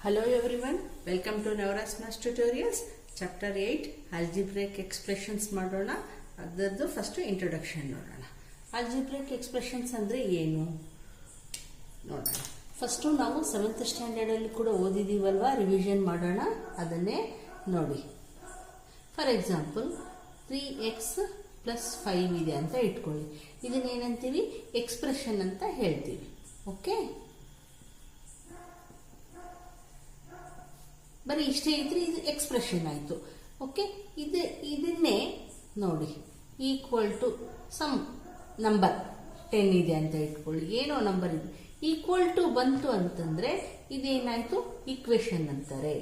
Hello everyone, welcome to Navras Maths Tutorials, Chapter 8, Algebraic Expressions ಮಾಡೋಣ. ಅದರದ್ದು first introduction ನೋಡೋಣ. Algebraic Expressions ಅಂದರೆ ಏನು ನೋಡೋಣ. ಫಸ್ಟು ನಾವು 7th ಸ್ಟ್ಯಾಂಡರ್ಡಲ್ಲಿ ಕೂಡ ಓದಿದ್ದೀವಲ್ವಾ, ರಿವಿಷನ್ ಮಾಡೋಣ. ಅದನ್ನೇ ನೋಡಿ. ಫಾರ್ ಎಕ್ಸಾಂಪಲ್ 3x + 5 ಇದೆ ಅಂತ ಇಟ್ಕೊಳ್ಳಿ. ಇದನ್ನೇನಂತೀವಿ? ಎಕ್ಸ್ಪ್ರೆಷನ್ ಅಂತ ಹೇಳ್ತೀವಿ. ಓಕೆ, ಬರೀ ಇಷ್ಟೇ ಇದ್ರೆ ಇದು ಎಕ್ಸ್ಪ್ರೆಷನ್ ಆಯಿತು. ಓಕೆ, ಇದನ್ನೇ ನೋಡಿ, ಈಕ್ವಲ್ ಟು ಸಮ್ ನಂಬರ್ 10 ಇದೆ ಅಂತ ಇಟ್ಕೊಳ್ಳಿ. ಏನೋ ನಂಬರ್ ಇದೆ, ಈಕ್ವಲ್ ಟು ಬಂತು ಅಂತಂದ್ರೆ ಇದೇನಾಯ್ತು? ಈಕ್ವೇಶನ್ ಅಂತಾರೆ.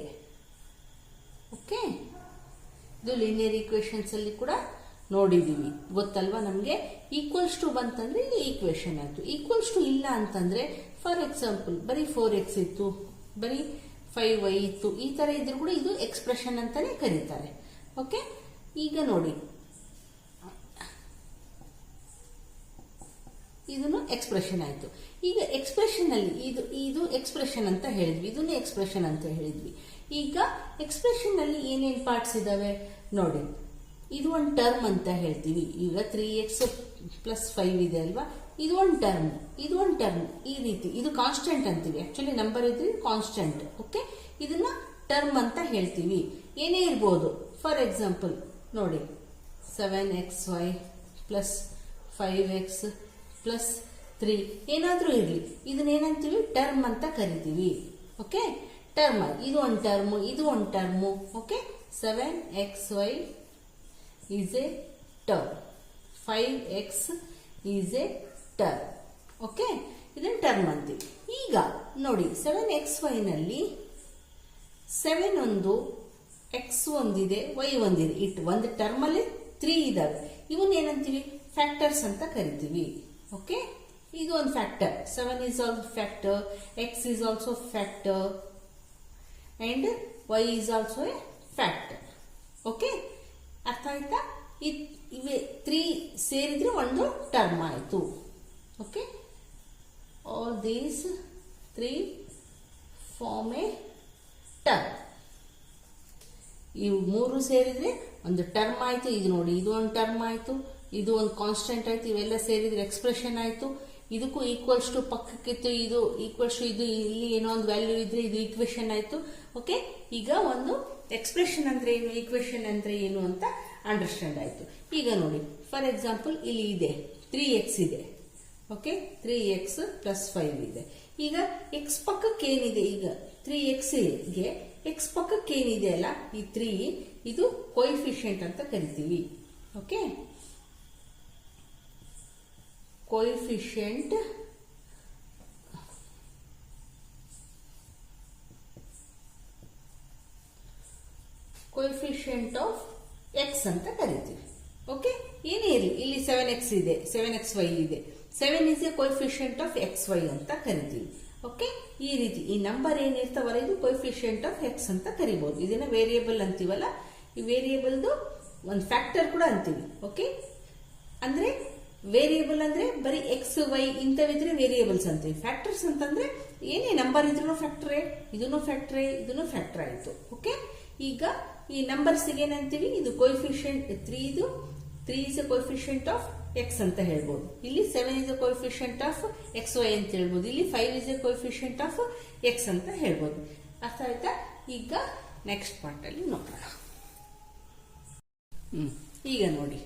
ಓಕೆ, ಇದು ಲೀನಿಯರ್ ಈಕ್ವೇಶನ್ಸ್ ಅಲ್ಲಿ ಕೂಡ ನೋಡಿದೀವಿ, ಗೊತ್ತಲ್ವಾ ನಮಗೆ. ಈಕ್ವಲ್ಸ್ ಟು ಬಂತಂದ್ರೆ ಈಕ್ವೇಶನ್ ಆಯ್ತು. ಈಕ್ವಲ್ಸ್ ಟು ಇಲ್ಲ ಅಂತಂದ್ರೆ, ಫಾರ್ ಎಕ್ಸಾಂಪಲ್ ಬರೀ 4x ಇತ್ತು, ಬರೀ 5y ಇತ್ತು, ಈ ತರ ಇದ್ರೂ ಕೂಡ ಇದು ಎಕ್ಸ್ಪ್ರೆಷನ್ ಅಂತಾನೆ ಕರೀತಾರೆ. ಓಕೆ, ಈಗ ನೋಡಿ, ಇದನ್ನು ಎಕ್ಸ್ಪ್ರೆಷನ್ ಆಯ್ತು. ಈಗ ಎಕ್ಸ್ಪ್ರೆಷನ್ ಅಲ್ಲಿ ಇದು ಎಕ್ಸ್ಪ್ರೆಷನ್ ಅಂತ ಹೇಳಿದ್ವಿ, ಇದನ್ನು ಎಕ್ಸ್ಪ್ರೆಷನ್ ಅಂತ ಹೇಳಿದ್ವಿ. ಈಗ ಎಕ್ಸ್ಪ್ರೆಷನ್ ಅಲ್ಲಿ ಏನೇನ್ ಪಾರ್ಟ್ಸ್ ಇದಾವೆ ನೋಡಿ. ಇದು ಒಂದು ಟರ್ಮ್ ಅಂತ ಹೇಳ್ತೀವಿ. ಈಗ 3x + 5 ಇದೆ ಅಲ್ವಾ, ಇದು ಒಂದು ಟರ್ಮ್, ಇದು ಒಂದು ಟರ್ಮ್. ಈ ರೀತಿ ಇದು ಕಾನ್ಸ್ಟೆಂಟ್ ಅಂತೀವಿ. ಆಕ್ಚುಲಿ ನಂಬರ್ ಇದ್ರೆ ಕಾನ್ಸ್ಟೆಂಟ್. ಓಕೆ, ಇದನ್ನ ಟರ್ಮ್ ಅಂತ ಹೇಳ್ತೀವಿ. ಏನೇ ಇರ್ಬೋದು. ಫಾರ್ ಎಕ್ಸಾಂಪಲ್ ನೋಡಿ, 7xy + 5x + 3 ಏನಾದ್ರೂ ಇರಲಿ, ಇದನ್ನೇನಂತೀವಿ? ಟರ್ಮ್ ಅಂತ ಕರಿತೀವಿ. Okay, term. ಇದು ಒಂದು ಟರ್ಮ್, ಇದು ಒಂದು term. Okay, 7xy is a term, 5x is a term. Okay, ಇದನ್ನ ಟರ್ಮ್ ಅಂತೀವಿ. ಈಗ ನೋಡಿ, 7xy ನಲ್ಲಿ 7 ಒಂದು, x ಒಂದಿದೆ, y ಒಂದಿದೆ. ಒಂದು ಟರ್ಮ್ ಅಲ್ಲಿ 3 ಇದಾವೆ. ಇವನ್ ಏನಂತೀವಿ? ಫ್ಯಾಕ್ಟರ್ಸ್ ಅಂತ ಕರಿತೀವಿ. ಓಕೆ, ಇದು ಒಂದು factor. 7 is also factor, x is also factor and y is also a factor. Okay, ಅರ್ಥ ಆಯ್ತಾ? ಇವೆ 3 ಸೇರಿದ್ರೆ ಒಂದು ಟರ್ಮ್ ಆಯಿತು. Okay, all these 3 form a term. ಇವು 3 ಸೇರಿದ್ರೆ ಒಂದು ಟರ್ಮ್ ಆಯಿತು. ಇದು ನೋಡಿ, ಇದು ಒಂದು ಟರ್ಮ್ ಆಯಿತು, ಇದು ಒಂದು ಕಾನ್ಸ್ಟೆಂಟ್ ಆಯಿತು. ಇವೆಲ್ಲ ಸೇರಿದ್ರೆ ಎಕ್ಸ್ಪ್ರೆಷನ್ ಆಯಿತು. ಇದಕ್ಕೂ ಈಕ್ವಲ್ಸ್ ಟು ಪಕ್ಕಕ್ಕಿತ್ತು, ಇದು ಈಕ್ವಲ್ಸ್ ಟು ಇದು, ಇಲ್ಲಿ ಏನೋ ಒಂದು ವ್ಯಾಲ್ಯೂ ಇದ್ರೆ ಇದು ಈಕ್ವೇಶನ್ ಆಯಿತು. ಓಕೆ, ಈಗ ಒಂದು ಎಕ್ಸ್ಪ್ರೆಷನ್ ಅಂದ್ರೆ ಏನು, ಈಕ್ವೇಶನ್ ಅಂದ್ರೆ ಏನು ಅಂತ ಅಂಡರ್ಸ್ಟ್ಯಾಂಡ್ ಆಯಿತು. ಈಗ ನೋಡಿ, ಫಾರ್ ಎಕ್ಸಾಂಪಲ್ ಇಲ್ಲಿ ಇದೆ 3x ಇದೆ. ಓಕೆ, 3x + 5 ಇದೆ. ಈಗ x ಪಕ್ಕಕ್ಕೆ ಏನಿದೆ? ಈಗ 3x ಗೆ x ಪಕ್ಕಕ್ಕೆ ಏನಿದೆ ಅಲ್ಲ, ಈ 3, ಇದು ಕೋಎಫಿಷಿಯಂಟ್ ಅಂತ ಕರಿತೀವಿ. ಓಕೆ, ಕೋಎಫಿಷಿಯಂಟ್ ಆಫ್ x ಅಂತ ಕರಿತೀವಿ. ಓಕೆ, ಏನೇ ಇರಲಿ, ಇಲ್ಲಿ 7x ಇದೆ, 7xy ಇದೆ. 7 is a coefficient of xy ಅಂತ ಕರಿತೀವಿ. ಓಕೆ, ಈ ರೀತಿ ಈ ನಂಬರ್ ಏನಿರ್ತಾವಲ್ಲ, ಇದು ಕೋಎಫಿಷಿಯಂಟ್ ಆಫ್ x ಅಂತ ಕರಿಬಹುದು. ಇದನ್ನ ವೇರಿಯೇಬಲ್ ಅಂತೀವಲ್ಲ, ಈ ವೇರಿಯೇಬಲ್ದು ಒಂದು ಫ್ಯಾಕ್ಟರ್ ಕೂಡ ಅಂತೀವಿ. ಓಕೆ, ಅಂದ್ರೆ ವೇರಿಯೇಬಲ್ ಅಂದ್ರೆ ಬರೀ x y ಇಂಥವಿದ್ರೆ ವೇರಿಯೇಬಲ್ಸ್ ಅಂತೀವಿ. ಫ್ಯಾಕ್ಟರ್ಸ್ ಅಂತಂದ್ರೆ ಏನೇ ನಂಬರ್ ಇದ್ರೂ ಫ್ಯಾಕ್ಟರೇ, ಇದನ್ನು ಫ್ಯಾಕ್ಟರೇ, ಇದನ್ನು ಫ್ಯಾಕ್ಟರ್ ಆಯ್ತು. ಓಕೆ, ಈಗ ಈ ನಂಬರ್ಸ್ ಏನಂತೀವಿ? ಇದು coefficient 3 is a coefficient of x ಅಂತ ಹೇಳ್ಬೋದು. ಇಲ್ಲಿ 7 is a coefficient of xy ಅಂತ ಹೇಳ್ಬೋದು. ಇಲ್ಲಿ 5 is a coefficient of x ಅಂತ ಹೇಳ್ಬೋದು. ಅರ್ಥ ಆಯ್ತಾ? ಈಗ ನೆಕ್ಸ್ಟ್ ಪಾರ್ಟ್ ಅಲ್ಲಿ ನೋಡೋಣ. ಈಗ ನೋಡಿ,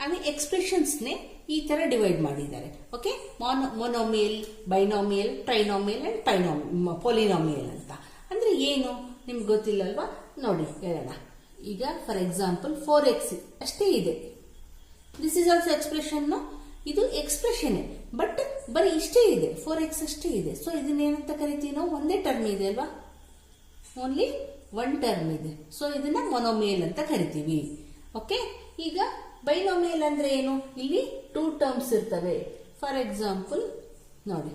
ಅಲ್ಲಿ ಎಕ್ಸ್ಪ್ರೆಷನ್ಸ್ನೇ ಈ ತರ ಡಿವೈಡ್ ಮಾಡಿದ್ದಾರೆ. ಓಕೆ, ಮೊನೋಮಿಯಲ್, ಬೈನೋಮಿಯಲ್, ಟ್ರೈನೋಮಿಯಲ್ ಅಂಡ್ ಪೊಲಿನೋಮಿಯಲ್ ಅಂತ. ಅಂದ್ರೆ ಏನು ನಿಮ್ಗೆ ಗೊತ್ತಿಲ್ಲಲ್ವಾ? ನೋಡಿ ಹೇಳೋಣ. ಈಗ ಫಾರ್ ಎಕ್ಸಾಂಪಲ್ 4x ಅಷ್ಟೇ ಇದೆ. This is also expression. ಇದು ಎಕ್ಸ್ಪ್ರೆಷನ್, ಬಟ್ ಬರೀ ಇಷ್ಟೇ ಇದೆ, 4x ಅಷ್ಟೇ ಇದೆ. ಸೊ ಇದನ್ನೇನಂತ ಕರಿತೀವಿ ನಾವು? ಒಂದೇ ಟರ್ಮ್ ಇದೆ ಅಲ್ವಾ, ಓನ್ಲಿ ಒನ್ ಟರ್ಮ್ ಇದೆ. ಸೊ ಇದನ್ನ ಮೊನೋಮಿಯಲ್ ಅಂತ ಕರಿತೀವಿ. ಓಕೆ, ಈಗ ಬೈನೋಮಿಯಲ್ ಅಂದ್ರೆ ಏನು? ಇಲ್ಲಿ 2 ಟರ್ಮ್ಸ್ ಇರ್ತವೆ. ಫಾರ್ ಎಕ್ಸಾಂಪಲ್ ನೋಡಿ,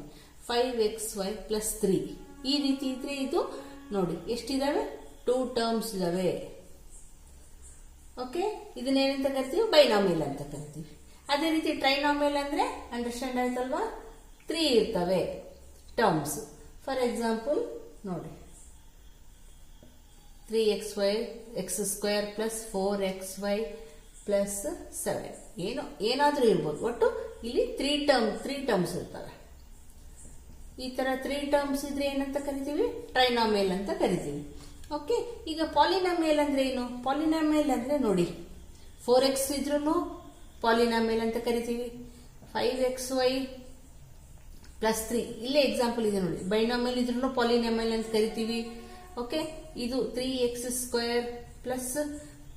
5xy + 3 ಈ ರೀತಿ ಇದ್ರೆ ಇದು ನೋಡಿ ಎಷ್ಟಿದಾವೆ? 2 ಟರ್ಮ್ಸ್ ಇದಾವೆ. ಓಕೆ, ಇದನ್ನೇನಂತ ಕರಿತೀವಿ? ಬೈನಾಮಿಯಲ್ ಅಂತ ಕರಿತೀವಿ. ಅದೇ ರೀತಿ ಟ್ರೈನಾಮಿಯಲ್ ಅಂದ್ರೆ ಅಂಡರ್ಸ್ಟ್ಯಾಂಡ್ ಆಯ್ತಲ್ವಾ? 3 ಇರ್ತವೆ ಟರ್ಮ್ಸ್. ಫಾರ್ ಎಕ್ಸಾಂಪಲ್ ನೋಡಿ, 3xy X square plus 4xy plus 7 ಏನಾದರೂ ಇರ್ಬೋದು. ಒಟ್ಟು ಇಲ್ಲಿ ತ್ರೀ ಟರ್ಮ್ಸ್ ಇರ್ತವೆ. ಈ ತರ 3 ಟರ್ಮ್ಸ್ ಇದ್ರೆ ಏನಂತ ಕರಿತೀವಿ? ಟ್ರೈನಾಮಿಯಲ್ ಅಂತ ಕರಿತೀವಿ. ಓಕೆ, ಈಗ ಪಾಲಿನಾಮಿಯಲ್ ಅಂದ್ರೆ ಏನು? ಪಾಲಿನಾಮಿಯಲ್ ಅಂದ್ರೆ ನೋಡಿ, 4x ಇದ್ರೂ ಪಾಲಿನಾಮಿಯಲ್ ಅಂತ ಕರಿತೀವಿ. 5xy ಪ್ಲಸ್ 3 ಇಲ್ಲೇ ಎಕ್ಸಾಂಪಲ್ ಇದೆ ನೋಡಿ. ಬೈನಾಮಿಯಲ್ ಇದ್ರೂ ಪಾಲಿನಾಮಿಯಲ್ ಅಂತ ಕರಿತೀವಿ. ಓಕೆ, ಇದು 3x square plus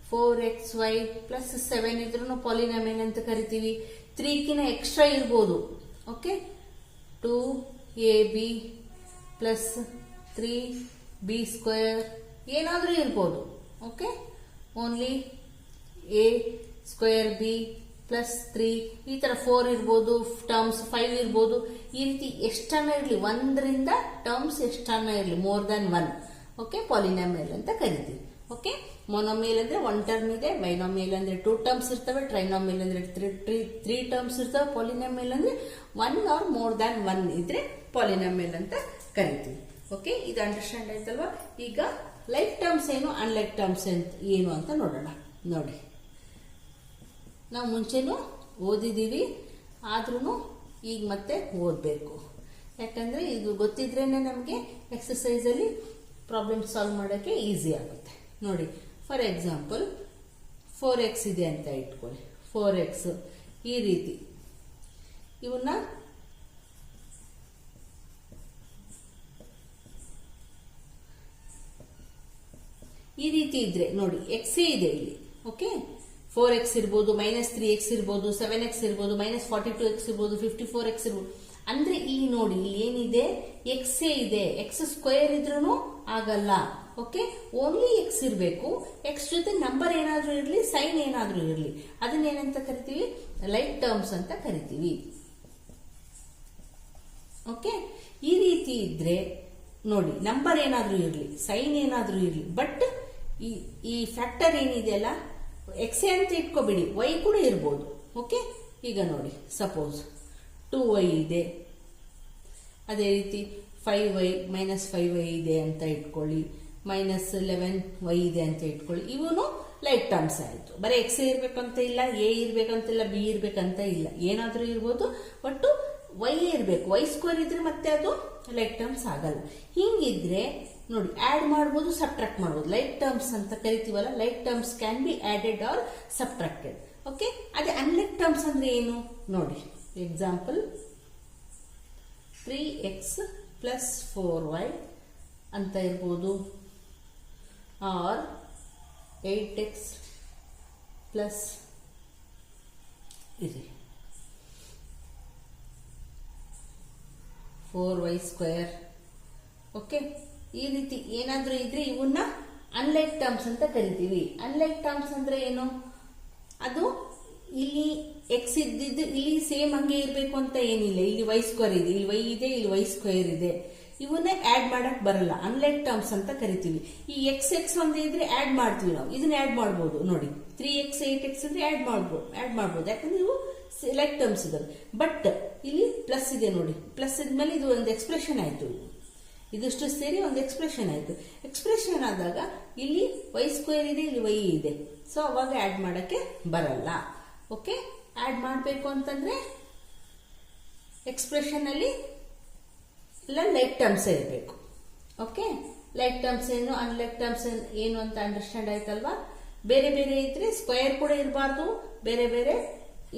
4xy plus 7 ಇದ್ರೂ ಪಾಲಿನಾಮಿಯಲ್ ಅಂತ ಕರಿತೀವಿ. 3 ಕಿನ ಎಕ್ಸ್ಟ್ರಾ ಇರ್ಬೋದು. Okay, 2ab plus 3b square ಏನಾದರೂ ಇರ್ಬೋದು. Okay, only a square b plus 3 ಈ ತರ 4 ಇರ್ಬೋದು, ಟರ್ಮ್ಸ್ 5 ಇರ್ಬೋದು. ಈ ರೀತಿ ಎಷ್ಟನ್ನ ಇರಲಿ, 1ರಿಂದ ಟರ್ಮ್ಸ್ ಎಷ್ಟನ್ನ ಇರಲಿ, ಮೋರ್ ದನ್ 1. ಓಕೆ, ಪಾಲಿನಾಮಿಯಲ್ ಅಂತ ಕರಿತೀವಿ. ಓಕೆ, ಮೊನೋಮಿಯಲ್ ಅಂದ್ರೆ 1 ಟರ್ಮ್ ಇದೆ, ಬೈನಾಮಿಯಲ್ ಅಂದ್ರೆ 2 ಟರ್ಮ್ಸ್ ಇರ್ತವೆ, ಟ್ರೈನಾಮಿಯಲ್ ಅಂದ್ರೆ 3 ಟರ್ಮ್ಸ್ ಇರ್ತವೆ, ಪಾಲಿನಾಮಿಯಲ್ ಅಂದ್ರೆ 1 ಆರ್ ಮೋರ್ ದ್ಯಾನ್ 1 ಇದ್ರೆ ಪಾಲಿನಾಮಿಯಲ್ ಅಂತ ಕರಿತೀವಿ. ಓಕೆ, ಇದು ಅಂಡರ್ಸ್ಟ್ಯಾಂಡ್ ಆಯ್ತಲ್ವಾ? ಈಗ ಲೈಕ್ ಟರ್ಮ್ಸ್ ಏನು, ಅನ್ಲೈಕ್ ಟರ್ಮ್ಸ್ ಏನು ಅಂತ ನೋಡೋಣ. ನೋಡಿ, ನಾವು ಮುಂಚೆನೂ ಓದಿದ್ದೀವಿ, ಆದ್ರೂ ಈಗ ಮತ್ತೆ ಓದಬೇಕು. ಯಾಕಂದ್ರೆ ಇದು ಗೊತ್ತಿದ್ರೇನೆ ನಮಗೆ ಎಕ್ಸಸೈಸ್ ಅಲ್ಲಿ ಪ್ರಾಬ್ಲಮ್ ಸಾಲ್ವ್ ಮಾಡೋಕ್ಕೆ ಈಸಿ ಆಗುತ್ತೆ. ನೋಡಿ, ಫಾರ್ ಎಕ್ಸಾಂಪಲ್ 4x ಇದೆ ಅಂತ ಇಟ್ಕೊಳ್ಳಿ. 4x ಈ ರೀತಿ ಇವನ್ನ ಈ ರೀತಿ ಇದ್ರೆ ನೋಡಿ, x ಇದೆ ಇಲ್ಲಿ. ಓಕೆ, 4x ಇರ್ಬೋದು, -3x ಇರ್ಬೋದು, 7x ಇರ್ಬೋದು, -42x ಇರ್ಬೋದು, 54x ಇರ್ಬೋದು. ಅಂದ್ರೆ ಇಲ್ಲಿ ನೋಡಿ, ಇಲ್ಲಿ ಏನಿದೆ, x ಇದೆ. x ಸ್ಕ್ವೇರ್ ಇದ್ರೂ ಆಗಲ್ಲ. ಓಕೆ, ಓನ್ಲಿ x ಇರಬೇಕು. x ಜೊತೆ ನಂಬರ್ ಏನಾದ್ರೂ ಇರಲಿ, ಸೈನ್ ಏನಾದ್ರೂ ಇರಲಿ, ಅದನ್ನ ಏನಂತ ಕರಿತೀವಿ? ಲೈಕ್ ಟರ್ಮ್ಸ್ ಅಂತ ಕರಿತೀವಿ. ಓಕೆ, ಈ ರೀತಿ ಇದ್ರೆ ನೋಡಿ, ನಂಬರ್ ಏನಾದ್ರೂ ಇರಲಿ, ಸೈನ್ ಏನಾದ್ರೂ ಇರಲಿ, ಬಟ್ ಈ ಫ್ಯಾಕ್ಟರ್ ಏನಿದೆಯಲ್ಲ, x ಅಂತ ಇಟ್ಕೋಬೇಡಿ, y ಕೂಡ ಇರ್ಬೋದು. ಓಕೆ, ಈಗ ನೋಡಿ, ಸಪೋಸ್ 2y ಇದೆ, ಅದೇ ರೀತಿ 5y -5y ಇದೆ ಅಂತ ಇಟ್ಕೊಳ್ಳಿ, -11y ಇದೆ ಅಂತ ಇಟ್ಕೊಳ್ಳಿ. ಇವನು ಲೈಕ್ ಟರ್ಮ್ಸ್ ಆಯ್ತು. ಬರೀ x ಇರ್ಬೇಕಂತ ಇಲ್ಲ, a ಇರ್ಬೇಕಂತಿಲ್ಲ, b ಇರ್ಬೇಕಂತ ಇಲ್ಲ, ಏನಾದ್ರೂ ಇರ್ಬೋದು. ಒಟ್ಟು y ಇರ್ಬೇಕು. y ಸ್ಕ್ವೇರ್ ಇದ್ರೆ ಮತ್ತೆ ಅದು ಲೈಕ್ ಟರ್ಮ್ಸ್ ಆಗಲ್ಲ. ಹಿಂಗಿದ್ರೆ ನೋಡಿ, ಆಡ್ ಮಾಡ್ಬೋದು, ಸಬ್ಟ್ರಾಕ್ಟ್ ಮಾಡ್ಬೋದು. ಲೈಕ್ ಟರ್ಮ್ಸ್ ಅಂತ ಕರಿತೀವಲ್ಲ, like terms can be added or subtracted. Okay, ಅದೇ ಅನ್ಲೈಕ್ ಟರ್ಮ್ಸ್ ಅಂದ್ರೆ ಏನು ನೋಡಿ. ಎಕ್ಸಾಂಪಲ್ 3x ಪ್ಲಸ್ 4y ಅಂತ ಇರ್ಬೋದು, ಆರ್ 8x ಪ್ಲಸ್ ಇದೆ 4y ಸ್ಕ್ವೇರ್. ಓಕೆ, ಈ ರೀತಿ ಏನಾದ್ರೂ ಇದ್ರೆ ಇವನ್ನ ಅನ್ಲೈಕ್ ಟರ್ಮ್ಸ್ ಅಂತ ಕರಿತೀವಿ. ಅನ್ಲೈಕ್ ಟರ್ಮ್ಸ್ ಅಂದ್ರೆ ಏನು? ಅದು ಇಲ್ಲಿ ಎಕ್ಸ್ ಇದ್ದಿದ್ದು ಇಲ್ಲಿ ಸೇಮ್ ಹಂಗೆ ಇರಬೇಕು ಅಂತ ಏನಿಲ್ಲ. ಇಲ್ಲಿ y ಸ್ಕ್ವೇರ್ ಇದೆ, ಇಲ್ಲಿ y ಇದೆ, ಇಲ್ಲಿ y ಸ್ಕ್ವೇರ್ ಇದೆ. ಇವನ್ನೇ ಆಡ್ ಮಾಡಕ್ ಬರಲ್ಲ, ಅನ್ಲೈಕ್ ಟರ್ಮ್ಸ್ ಅಂತ ಕರಿತೀವಿ. ಈ ಎಕ್ಸ್ ಒಂದೇ ಇದ್ರೆ ಆಡ್ ಮಾಡ್ತೀವಿ ನಾವು, ಇದನ್ನ ಆಡ್ ಮಾಡ್ಬೋದು. ನೋಡಿ, 3x 8x ಅಂದ್ರೆ ಆಡ್ ಮಾಡ್ಬೋದು, ಯಾಕಂದ್ರೆ ಇವು ಲೈಕ್ ಟರ್ಮ್ಸ್ ಇದಾವೆ. ಬಟ್ ಇಲ್ಲಿ ಪ್ಲಸ್ ಇದೆ ನೋಡಿ, ಪ್ಲಸ್ ಇದ್ಮೇಲೆ ಇದು ಒಂದು ಎಕ್ಸ್ಪ್ರೆಷನ್ ಆಯ್ತು. ಇದಿಷ್ಟು ಸೇರಿ ಒಂದು ಎಕ್ಸ್ಪ್ರೆಷನ್ ಆಯ್ತು. ಎಕ್ಸ್ಪ್ರೆಷನ್ ಆದಾಗ ಇಲ್ಲಿ y ಸ್ಕ್ವೇರ್ ಇದೆ, ಇಲ್ಲಿ y ಇದೆ. ಸೊ ಅವಾಗ ಆಡ್ ಮಾಡಕ್ಕೆ ಬರಲ್ಲ. ಓಕೆ, ಆಡ್ ಮಾಡಬೇಕು ಅಂತಂದ್ರೆ ಎಕ್ಸ್ಪ್ರೆಷನ್ ಅಲ್ಲಿ ಎಲ್ಲ ಲೈಕ್ ಟರ್ಮ್ಸ್ ಇರಬೇಕು. ಓಕೆ, ಲೈಕ್ ಟರ್ಮ್ಸ್ ಏನು, ಅನ್ಲೈಕ್ ಟರ್ಮ್ಸ್ ಏನು ಅಂತ ಅಂಡರ್ಸ್ಟ್ಯಾಂಡ್ ಆಯ್ತಲ್ವಾ? ಬೇರೆ ಬೇರೆ ಇದ್ರೆ ಸ್ಕ್ವೇರ್ ಕೂಡ ಇರಬಾರ್ದು, ಬೇರೆ ಬೇರೆ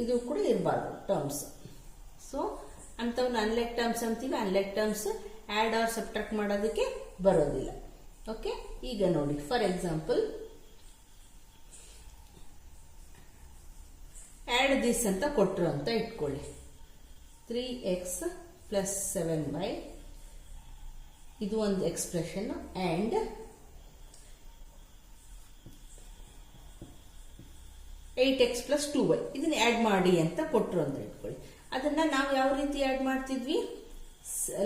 ಇದು ಕೂಡ ಇರಬಾರ್ದು ಟರ್ಮ್ಸ್. ಸೊ ಅಂತವನ್ನ ಅನ್ಲೈಕ್ ಟರ್ಮ್ಸ್ ಅಂತೀವಿ. Unlike terms add or subtract ಮಾಡೋದಕ್ಕೆ ಬರೋದಿಲ್ಲ. ಓಕೆ, ಈಗ ನೋಡಿ, ಫಾರ್ ಎಕ್ಸಾಂಪಲ್ ಆಡ್ ದಿಸ್ ಅಂತ ಕೊಟ್ರು ಅಂತ ಇಟ್ಕೊಳ್ಳಿ. 3x ಪ್ಲಸ್ 7y ಇದು ಒಂದು expression, and 8x plus 2y ಇದನ್ನ ಆಡ್ ಮಾಡಿ ಅಂತ ಕೊಟ್ರು ಅಂತ ಇಟ್ಕೊಳ್ಳಿ. ಅದನ್ನ ನಾವು ಯಾವ ರೀತಿ ಆಡ್ ಮಾಡ್ತಿದ್ವಿ?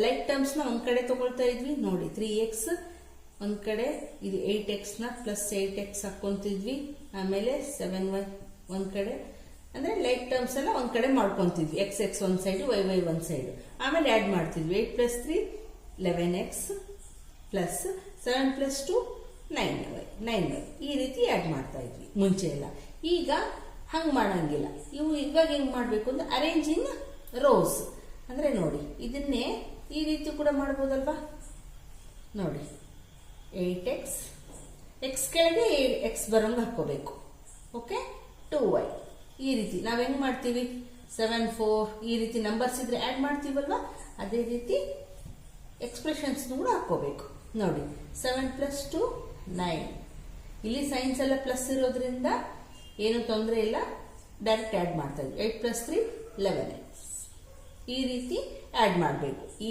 ಲೈಕ್ ಟರ್ಮ್ಸ್ ನ ಒಂದ್ ಕಡೆ ತಗೊಳ್ತಾ ಇದ್ವಿ. ನೋಡಿ, 3x ಒಂದ್ ಕಡೆ, ಇದು 8x ನ ಪ್ಲಸ್ 8x ಹಾಕೊಂತಿದ್ವಿ. ಆಮೇಲೆ 7y ಒಂದ್ ಕಡೆ, ಅಂದ್ರೆ ಲೈಕ್ ಟರ್ಮ್ಸ್ ಎಲ್ಲ ಒಂದ್ ಕಡೆ ಮಾಡ್ಕೊಂತಿದ್ವಿ. x ಒಂದ್ ಸೈಡ್, y ಒಂದ್ ಸೈಡ್. ಆಮೇಲೆ ಆಡ್ ಮಾಡ್ತಿದ್ವಿ. 8 plus 3 11x plus 7 plus 2 9y ಈ ರೀತಿ ಆ್ಯಡ್ ಮಾಡ್ತಾ ಇದ್ವಿ ಮುಂಚೆ ಎಲ್ಲ. ಈಗ ಹಂಗೆ ಮಾಡಂಗಿಲ್ಲ. ಇವಾಗ ಹೆಂಗೆ ಮಾಡಬೇಕು ಅಂದ್ರೆ ಅರೇಂಜ್ ಇನ್ ರೋಸ್ ಅಂದರೆ ನೋಡಿ ಇದನ್ನೇ ಈ ರೀತಿ ಕೂಡ ಮಾಡ್ಬೋದಲ್ವಾ. ನೋಡಿ 8x ಎಕ್ಸ್ ಕೆಳಗೆ ಎಕ್ಸ್ ಬರೋಂಗೆ ಹಾಕ್ಕೋಬೇಕು. ಓಕೆ 2y ಈ ರೀತಿ ನಾವು ಹೆಂಗೆ ಮಾಡ್ತೀವಿ 7 4 ಈ ರೀತಿ ನಂಬರ್ಸ್ ಇದ್ರೆ ಆ್ಯಡ್ ಮಾಡ್ತೀವಲ್ವ, ಅದೇ ರೀತಿ ಎಕ್ಸ್ಪ್ರೆಷನ್ಸ್ ಕೂಡ ಹಾಕ್ಕೋಬೇಕು. ನೋಡಿ 7 + 2 9. ಇಲ್ಲಿ ಸೈನ್ಸ್ ಎಲ್ಲ ಪ್ಲಸ್ ಇರೋದ್ರಿಂದ ಏನು ತೊಂದರೆ ಇಲ್ಲ, ಡೈರೆಕ್ಟ್ ಆ್ಯಡ್ ಮಾಡ್ತಾ ಇದ್ವಿ. 8 + 3 11x ಈ ರೀತಿ ಆ್ಯಡ್ ಮಾಡಬೇಕು ಈ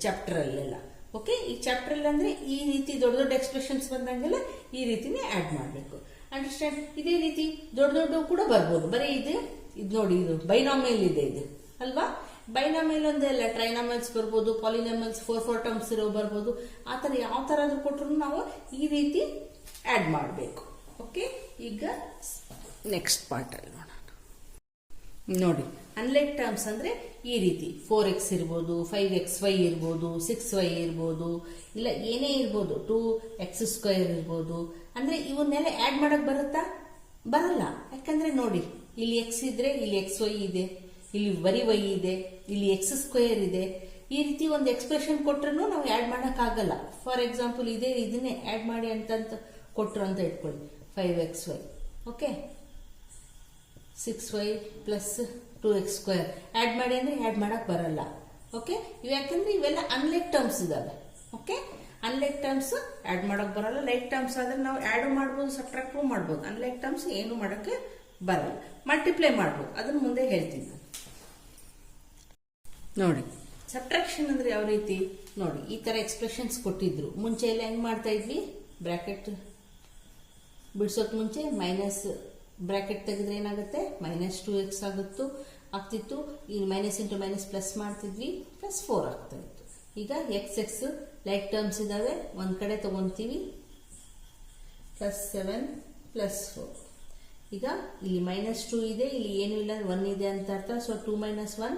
ಚಾಪ್ಟರಲ್ಲೆಲ್ಲ. ಓಕೆ, ಈ ಚಾಪ್ಟರ್ ಅಂದರೆ ಈ ರೀತಿ ದೊಡ್ಡ ದೊಡ್ಡ ಎಕ್ಸ್ಪ್ರೆಷನ್ಸ್ ಬಂದಂಗೆಲ್ಲ ಈ ರೀತಿನೇ ಆ್ಯಡ್ ಮಾಡಬೇಕು. ಅಂಡರ್ಸ್ಟ್ಯಾಂಡ್? ಇದೇ ರೀತಿ ದೊಡ್ಡ ದೊಡ್ಡ ಕೂಡ ಬರ್ಬೋದು. ಬರೀ ಇದು ನೋಡಿ, ಇದು ಬೈನಾಮಿಯಲ್ ಇದೆ ಇದು ಅಲ್ವಾ. ಬೈನಾಮಿಯಲ್ ಒಂದೇ ಅಲ್ಲ, ಟ್ರೈನಾಮಿಯಲ್ಸ್ ಬರ್ಬೋದು, ಪಾಲಿನಾಮಿಯಲ್ಸ್ 4 ಟರ್ಮ್ಸ್ ಇರೋ ಬರ್ಬೋದು. ಆ ಥರ ಯಾವ ಥರ ಆದ್ರೂ ಕೊಟ್ಟರು ನಾವು ಈ ರೀತಿ ಆ್ಯಡ್ ಮಾಡಬೇಕು. ಓಕೆ, ಈಗ ನೆಕ್ಸ್ಟ್ ಪಾರ್ಟಲ್ಲಿ ನೋಡೋಣ. ನೋಡಿ ಅನ್ಲೈಕ್ ಟರ್ಮ್ಸ್ ಅಂದರೆ ಈ ರೀತಿ 4x ಇರ್ಬೋದು, 5xy ಇರ್ಬೋದು, 6y ಇರ್ಬೋದು, ಇಲ್ಲ ಏನೇ ಇರ್ಬೋದು, 2x² ಇರ್ಬೋದು. ಅಂದರೆ ಇವನ್ನೆಲ್ಲ ಆ್ಯಡ್ ಮಾಡಕ್ ಬರುತ್ತಾ? ಬರಲ್ಲ. ಯಾಕಂದ್ರೆ ನೋಡಿ ಇಲ್ಲಿ x ಇದ್ರೆ ಇಲ್ಲಿ xy ಇದೆ, ಇಲ್ಲಿ ಬರೀ y ಇದೆ, ಇಲ್ಲಿ x² ಇದೆ. ಈ ರೀತಿ ಒಂದು ಎಕ್ಸ್ಪ್ರೆಷನ್ ಕೊಟ್ರೂ ನಾವು ಆ್ಯಡ್ ಮಾಡೋಕ್ಕಾಗಲ್ಲ. ಫಾರ್ ಎಕ್ಸಾಂಪಲ್ ಇದನ್ನೇ ಆ್ಯಡ್ ಮಾಡಿ ಅಂತ ಕೊಟ್ಟರು ಅಂತ ಇಟ್ಕೊಳ್ಳಿ. 5xy okay, 6y + 2x² add ಮಾಡಿ ಅಂದರೆ ಆ್ಯಡ್ ಮಾಡಕ್ ಬರಲ್ಲ. ಓಕೆ, ಯಾಕಂದ್ರೆ ಇವೆಲ್ಲ ಅನ್ಲೈಕ್ ಟರ್ಮ್ಸ್ ಇದಾವೆ. ಓಕೆ, ಅನ್ಲೈಕ್ ಟರ್ಮ್ಸ್ ಆ್ಯಡ್ ಮಾಡಕ್ ಬರಲ್ಲ. ಲೈಕ್ ಟರ್ಮ್ಸ್ ಆದ್ರೆ ನಾವು ಆ್ಯಡ್ ಮಾಡ್ಬೋದು, ಸಬ್ಟ್ರಾಕ್ಟು ಮಾಡ್ಬೋದು. ಅನ್ಲೈಕ್ ಟರ್ಮ್ಸ್ ಏನು ಮಾಡೋಕ್ಕೆ ಬರಲ್ಲ. ಮಲ್ಟಿಪ್ಲೈ ಮಾಡ್ಬೋದು, ಅದನ್ನ ಮುಂದೆ ಹೇಳ್ತೀನಿ ನಾನು. ನೋಡಿ ಸಬ್ಟ್ರಾಕ್ಷನ್ ಅಂದ್ರೆ ಯಾವ ರೀತಿ ನೋಡಿ, ಈ ತರ ಎಕ್ಸ್ಪ್ರೆಷನ್ಸ್ ಕೊಟ್ಟಿದ್ರು. ಮುಂಚೆ ಎಲ್ಲ ಹೆಂಗ್ ಮಾಡ್ತಾ ಇದ್ವಿ, ಬ್ರಾಕೆಟ್ ಬಿಡ್ಸೋಕ್ ಮುಂಚೆ ಮೈನಸ್ ಬ್ರಾಕೆಟ್ ತೆಗೆದ್ರೆ ಏನಾಗುತ್ತೆ, -2x ಆಗ್ತಿತ್ತು. ಈಗ ಮೈನಸ್ ಇಂಟು ಮೈನಸ್ ಪ್ಲಸ್ ಮಾಡ್ತಿದ್ವಿ, +4 ಆಗ್ತಾ ಇತ್ತು. ಈಗ x ಲೈಕ್ ಟರ್ಮ್ಸ್ ಇದಾವೆ, ಒಂದ್ ಕಡೆ ತಗೊಂತೀವಿ. +7 +4. ಈಗ ಇಲ್ಲಿ -2 ಇದೆ, ಇಲ್ಲಿ ಏನು ಇಲ್ಲ, 1 ಇದೆ ಅಂತ ಅರ್ಥ. ಸೊ 2 - 1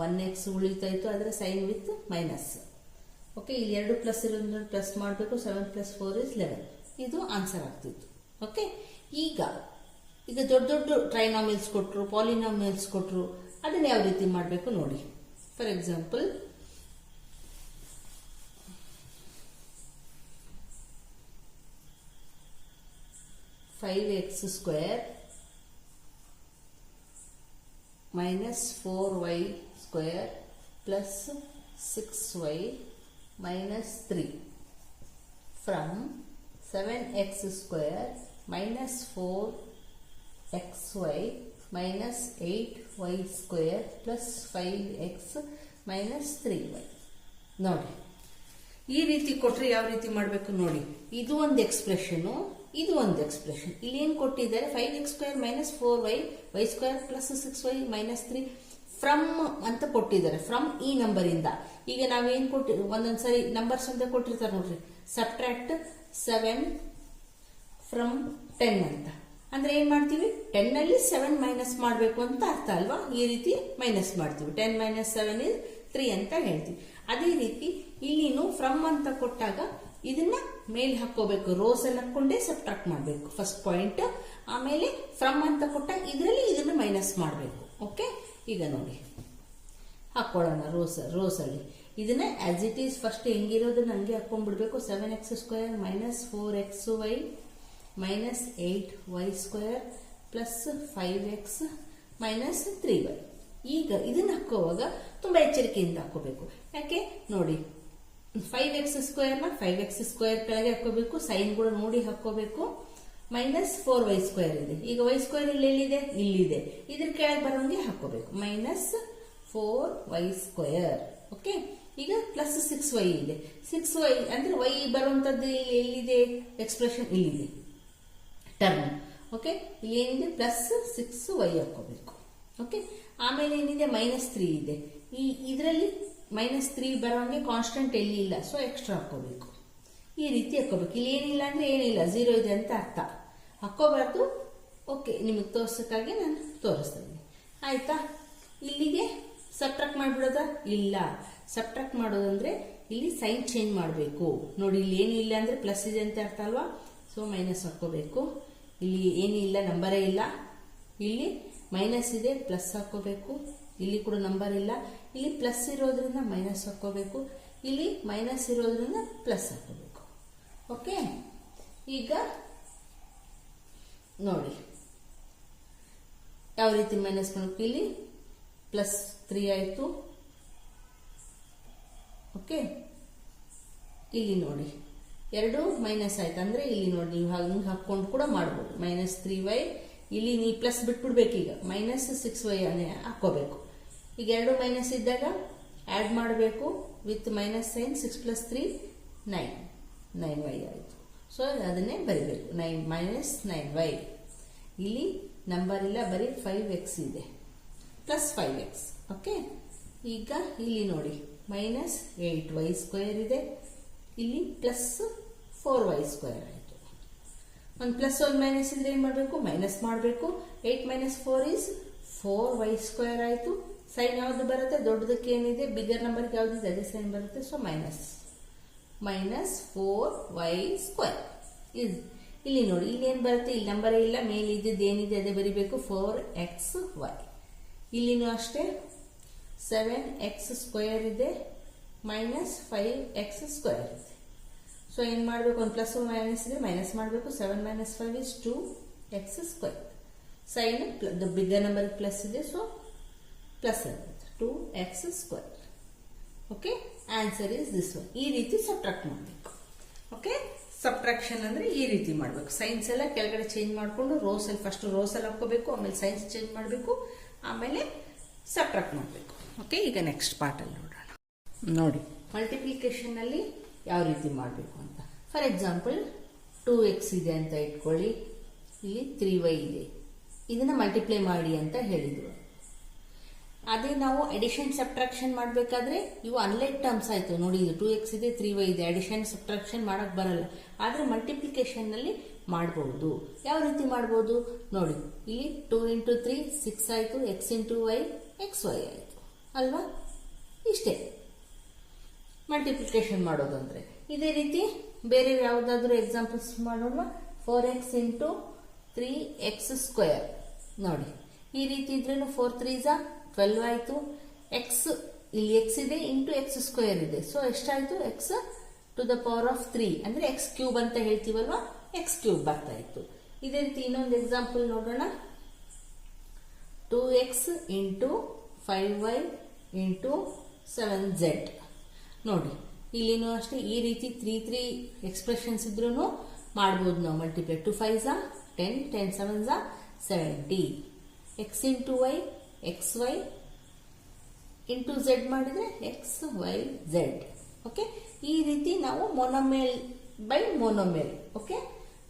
1x ಉಳಿತಾ ಇತ್ತು, ಅದರ ಸೈನ್ ವಿತ್ ಮೈನಸ್. ಓಕೆ, ಇಲ್ಲಿ 2 ಪ್ಲಸ್ ಇರೋದ್ರಿಂದ ಪ್ಲಸ್ ಮಾಡಬೇಕು. 7 + 4 = 11. ಇದು ಆನ್ಸರ್ ಆಗ್ತಿತ್ತು. ಓಕೆ, ಈಗ ದೊಡ್ಡ ದೊಡ್ಡ ಟ್ರೈನಾಮಿಯಲ್ಸ್ ಕೊಟ್ಟರು, ಪಾಲಿನಾಮಿಯಲ್ಸ್ ಕೊಟ್ಟರು, ಅದನ್ನ ಯಾವ ರೀತಿ ಮಾಡಬೇಕು ನೋಡಿ. For example (5x² - 4y² + 6y - 3 from 7x² - 4xy - 8y² + 5x - 3y. ನೋಡಿ ಈ ರೀತಿ ಕೊಟ್ರೆ ಯಾವ ರೀತಿ ಮಾಡಬೇಕು ನೋಡಿ. ಇದು ಒಂದು ಎಕ್ಸ್ಪ್ರೆಷನ್, ಇದು ಒಂದು ಎಕ್ಸ್ಪ್ರೆಷನ್. ಇಲ್ಲಿ ಏನ್ ಕೊಟ್ಟಿದ್ದಾರೆ, 5x² - 4y y² + 6y - 3 from ಅಂತ ಕೊಟ್ಟಿದ್ದಾರೆ. ಫ್ರಮ್ ಈ ನಂಬರ್ ಇಂದ. ಈಗ ನಾವೇನ್ ಕೊಟ್ಟಿ ಒಂದೊಂದ್ಸರಿ ನಂಬರ್ಸ್ ಅಂತ ಕೊಟ್ಟಿರ್ತಾರೆ ನೋಡ್ರಿ, ಸಬ್ಟ್ರಾಕ್ಟ್ 7 ಫ್ರಮ್ 10 ಅಂತ. ಅಂದ್ರೆ ಏನ್ ಮಾಡ್ತೀವಿ, 10 ಅಲ್ಲಿ 7 ಮೈನಸ್ ಮಾಡಬೇಕು ಅಂತ ಅರ್ಥ ಅಲ್ವಾ. ಈ ರೀತಿ ಮೈನಸ್ ಮಾಡ್ತೀವಿ. 10 - 7 = 3 ಅಂತ ಹೇಳ್ತೀವಿ. ಅದೇ ರೀತಿ ಇಲ್ಲಿನೂ ಫ್ರಮ್ ಅಂತ ಕೊಟ್ಟಾಗ ಇದನ್ನ ಮೇಲ್ ಹಾಕೋಬೇಕು, ರೋಸ್ ಅಲ್ಲಿ ಹಾಕೊಂಡೇ ಸಬ್ಟ್ರಾಕ್ಟ್ ಮಾಡಬೇಕು ಫಸ್ಟ್ ಪಾಯಿಂಟ್. ಆಮೇಲೆ ಫ್ರಮ್ ಅಂತ ಕೊಟ್ಟಾಗ ಇದರಲ್ಲಿ ಇದನ್ನ ಮೈನಸ್ ಮಾಡಬೇಕು. ಓಕೆ, ಈಗ ನೋಡಿ ಹಾಕೊಳ್ಳೋಣ ರೋಸ್ ಅಲ್ಲಿ. ಇದನ್ನ ಆಸ್ ಇಟ್ ಈಸ್ ಫಸ್ಟ್ ಹೆಂಗಿರೋದನ್ನ ಹಂಗೆ ಹಾಕೊಂಡ್ಬಿಡ್ಬೇಕು. 7x² - 4xy - 8y² + 5x - 3y. ಈಗ ಇದನ್ನ ಹಾಕೋವಾಗ ತುಂಬಾ ಎಚ್ಚರಿಕೆಯಿಂದ ಹಾಕೋಬೇಕು. ಯಾಕೆ ನೋಡಿ, 5x² ನ 5x² ಕೆಳಗೆ ಹಾಕೋಬೇಕು, ಸೈನ್ ಕೂಡ ನೋಡಿ ಹಾಕೋಬೇಕು. -4y² ಇದೆ. ಈಗ y² ಎಲ್ಲಿದೆ, ಇಲ್ಲಿದೆ. ಇದ್ರ ಕೆಳಗೆ ಬರೋಂಗೆ ಹಾಕೋಬೇಕು, -4y². ಓಕೆ, ಈಗ +6y ಇದೆ. 6y ಅಂದ್ರೆ y ಬರುವಂತದ್ದು ಎಲ್ಲಿದೆ, ಎಕ್ಸ್ಪ್ರೆಷನ್ ಇಲ್ಲಿದೆ ಟರ್ಮ್. ಓಕೆ, ಇಲ್ಲಿ ಏನಿದೆ +6y ಹಾಕೋಬೇಕು. ಓಕೆ, ಆಮೇಲೆ ಏನಿದೆ -3 ಇದೆ. ಇದರಲ್ಲಿ -3 ಬರೋಂಗೆ ಕಾನ್ಸ್ಟೆಂಟ್ ಎಲ್ಲಿ ಇಲ್ಲ, ಸೊ ಎಕ್ಸ್ಟ್ರಾ ಹಾಕೋಬೇಕು. ಈ ರೀತಿ ಹಾಕೋಬೇಕು. ಇಲ್ಲಿ ಏನಿಲ್ಲ ಅಂದ್ರೆ ಏನಿಲ್ಲ, 0 ಇದೆ ಅಂತ ಅರ್ಥ. ಹಾಕೋಬಾರ್ದು. ಓಕೆ, ನಿಮಗೆ ತೋರ್ಸಕ್ಕಾಗಿ ನಾನು ತೋರಿಸ್ತಾ ಇದ್ದೀನಿ. ಆಯ್ತಾ, ಇಲ್ಲಿಗೆ ಸಬ್ಟ್ರಾಕ್ಟ್ ಮಾಡ್ಬಿಡೋದಾ? ಇಲ್ಲ. ಸಬ್ಟ್ರಾಕ್ಟ್ ಮಾಡೋದಂದ್ರೆ ಇಲ್ಲಿ ಸೈನ್ ಚೇಂಜ್ ಮಾಡಬೇಕು. ನೋಡಿ ಇಲ್ಲಿ ಏನಿಲ್ಲ ಅಂದರೆ ಪ್ಲಸ್ ಇದೆ ಅಂತ ಅರ್ಥ ಅಲ್ವಾ, ಸೊ ಮೈನಸ್ ಹಾಕ್ಕೋಬೇಕು. ಇಲ್ಲಿ ಏನಿಲ್ಲ, ನಂಬರೇ ಇಲ್ಲ, ಇಲ್ಲಿ ಮೈನಸ್ ಇದೆ, ಪ್ಲಸ್ ಹಾಕ್ಕೋಬೇಕು. ಇಲ್ಲಿ ಕೂಡ ನಂಬರ್ ಇಲ್ಲ, ಇಲ್ಲಿ ಪ್ಲಸ್ ಇರೋದ್ರಿಂದ ಮೈನಸ್ ಹಾಕ್ಕೋಬೇಕು, ಇಲ್ಲಿ ಮೈನಸ್ ಇರೋದ್ರಿಂದ ಪ್ಲಸ್ ಹಾಕ್ಕೋಬೇಕು. ಓಕೆ, ಈಗ ನೋಡಿ ಯಾವ ರೀತಿ ಮೈನಸ್ ಮಾಡಬೇಕು. ಇಲ್ಲಿ ಪ್ಲಸ್ 3 ಆಯಿತು. ಓಕೆ, ಇಲ್ಲಿ ನೋಡಿ 2 ಮೈನಸ್ ಆಯ್ತು ಅಂದರೆ ಇಲ್ಲಿ ನೋಡಿ ನೀವು ಹಿಂಗೆ ಹಾಕ್ಕೊಂಡು ಕೂಡ ಮಾಡ್ಬೋದು. -3y, ಇಲ್ಲಿ ನೀವು ಪ್ಲಸ್ ಬಿಟ್ಬಿಡ್ಬೇಕು. ಈಗ -6y ಹಾಕ್ಕೋಬೇಕು. ಈಗ 2 ಮೈನಸ್ ಇದ್ದಾಗ ಆ್ಯಡ್ ಮಾಡಬೇಕು ವಿತ್ ಮೈನಸ್ ಸೈನ್. 6 + 3 9y ಆಯಿತು. ಸೊ ಅದನ್ನೇ ಬರಿಬೇಕು, -9y. ಇಲ್ಲಿ ನಂಬರ್ ಇಲ್ಲ, ಬರೀ 5x ಇದೆ, +5x. ಓಕೆ, ಈಗ ಇಲ್ಲಿ ನೋಡಿ -8y² ಇದೆ, ಇಲ್ಲಿ +4y² ಆಯಿತು. ಒಂದು ಪ್ಲಸ್ ಒಂದು ಮೈನಸ್ ಇದ್ರೆ ಏನು ಮಾಡಬೇಕು, ಮೈನಸ್ ಮಾಡಬೇಕು. 8 - 4 = 4y² ಆಯಿತು. ಸೈನ್ ಯಾವುದು ಬರುತ್ತೆ, ದೊಡ್ಡದಕ್ಕೆ ಏನಿದೆ, ಬಿಗರ್ ನಂಬರ್ಗೆ ಯಾವುದಿದೆ ಅದೇ ಸೈನ್ ಬರುತ್ತೆ. So -4y². ಇಲ್ಲಿ ನೋಡಿ ಇಲ್ಲಿ ಏನು ಬರುತ್ತೆ, ಇಲ್ಲಿ ನಂಬರೇ ಇಲ್ಲ, ಮೇಲೆ ಇದ್ದದ್ದು ಏನಿದೆ ಅದೇ ಬರಿಬೇಕು, 4xy. ಇಲ್ಲಿನೂ ಅಷ್ಟೇ 7x² ಇದೆ, -5x² ಇದೆ. ಸೊ ಏನು ಮಾಡಬೇಕು, ಒಂದು ಪ್ಲಸ್ ಮೈನಸ್ ಇದೆ, ಮೈನಸ್ ಮಾಡಬೇಕು. 7 - 5 = 2x². Sign bigger number plus ಇದೆ, ಸೊ ಪ್ಲಸ್ ಆಗುತ್ತೆ, 2x². Okay, answer is this one. ಈ ರೀತಿ ಸಬ್ಟ್ರಾಕ್ಟ್ ಮಾಡಬೇಕು. ಓಕೆ, ಸಬ್ಟ್ರಾಕ್ಷನ್ ಅಂದರೆ ಈ ರೀತಿ ಮಾಡಬೇಕು. ಸೈನ್ಸ್ ಎಲ್ಲ ಕೆಳಗಡೆ ಚೇಂಜ್ ಮಾಡಿಕೊಂಡು ರೋಸಲ್ಲಿ ಫಸ್ಟ್ ರೋಸಲ್ಲಿ ಹಾಕೋಬೇಕು, ಆಮೇಲೆ ಸೈನ್ಸ್ ಚೇಂಜ್ ಮಾಡಬೇಕು, ಆಮೇಲೆ ಸಬ್ಟ್ರಾಕ್ಟ್ ಮಾಡಬೇಕು. ಓಕೆ, ಈಗ ನೆಕ್ಸ್ಟ್ ಪಾರ್ಟಲ್ಲಿ ನೋಡೋಣ. ನೋಡಿ ಮಲ್ಟಿಪ್ಲಿಕೇಶನ್ನಲ್ಲಿ ಯಾವ ರೀತಿ ಮಾಡಬೇಕು ಅಂತ. ಫಾರ್ ಎಕ್ಸಾಂಪಲ್ 2x ಇದೆ ಅಂತ ಇಟ್ಕೊಳ್ಳಿ, ಇಲ್ಲಿ 3y ಇದೆ, ಇದನ್ನು ಮಲ್ಟಿಪ್ಲೈ ಮಾಡಿ ಅಂತ ಹೇಳಿದರು. ಅದೇ ನಾವು ಅಡಿಷನ್ ಸಬ್ಟ್ರಾಕ್ಷನ್ ಮಾಡಬೇಕಾದ್ರೆ ಇವು ಅನ್ಲೈಕ್ ಟರ್ಮ್ಸ್ ಆಯಿತು. ನೋಡಿ ಇದು 2x ಇದೆ, 3y ಇದೆ, ಅಡಿಷನ್ ಸಬ್ಟ್ರಾಕ್ಷನ್ ಮಾಡೋಕ್ಕೆ ಬರಲ್ಲ. ಆದರೆ ಮಲ್ಟಿಪ್ಲಿಕೇಶನ್ನಲ್ಲಿ ಮಾಡಬಹುದು. ಯಾವ ರೀತಿ ಮಾಡ್ಬೋದು ನೋಡಿ, ಇಲ್ಲಿ 2 × 3 6 ಆಯಿತು, x × y xy ಆಯಿತು ಅಲ್ವಾ. ಇಷ್ಟೇ ಮಲ್ಟಿಪ್ಲಿಕೇಶನ್ ಮಾಡೋದು ಅಂದರೆ. ಇದೇ ರೀತಿ ಬೇರೆ ಯಾವುದಾದ್ರೂ ಎಕ್ಸಾಂಪಲ್ಸ್ ಮಾಡೋಣ. 4x × 3x² ನೋಡಿ, ಈ ರೀತಿ ಇದ್ರೂ 4 × 3 = 12 ಆಯಿತು. ಎಕ್ಸ್ ಇಲ್ಲಿ ಎಕ್ಸ್ ಇದೆ, ಇಂಟು x² ಇದೆ. ಸೊ ಎಷ್ಟಾಯಿತು, x⁻³ ಅಂದರೆ x³ ಅಂತ ಹೇಳ್ತೀವಲ್ವಾ, x³ ಬರ್ತಾ ಇತ್ತು. ಇದೇ ರೀತಿ ಇನ್ನೊಂದು ಎಕ್ಸಾಂಪಲ್ ನೋಡೋಣ. 2x × 5y × 7z ನೋಡಿ, ಇಲ್ಲಿನೂ ಅಷ್ಟೇ ಈ ರೀತಿ 3 ಎಕ್ಸ್ಪ್ರೆಷನ್ಸ್ ಇದ್ರೂ ಮಾಡ್ಬೋದು ನಾವು multiply. 2 × 5 = 10, 10 × 7 = 70. x × y xy × z ಮಾಡಿದರೆ xyz. ಓಕೆ, ಈ ರೀತಿ ನಾವು ಮೊನೊಮೇಲ್ ಬೈ ಮೊನೊಮೇಲ್, ಓಕೆ,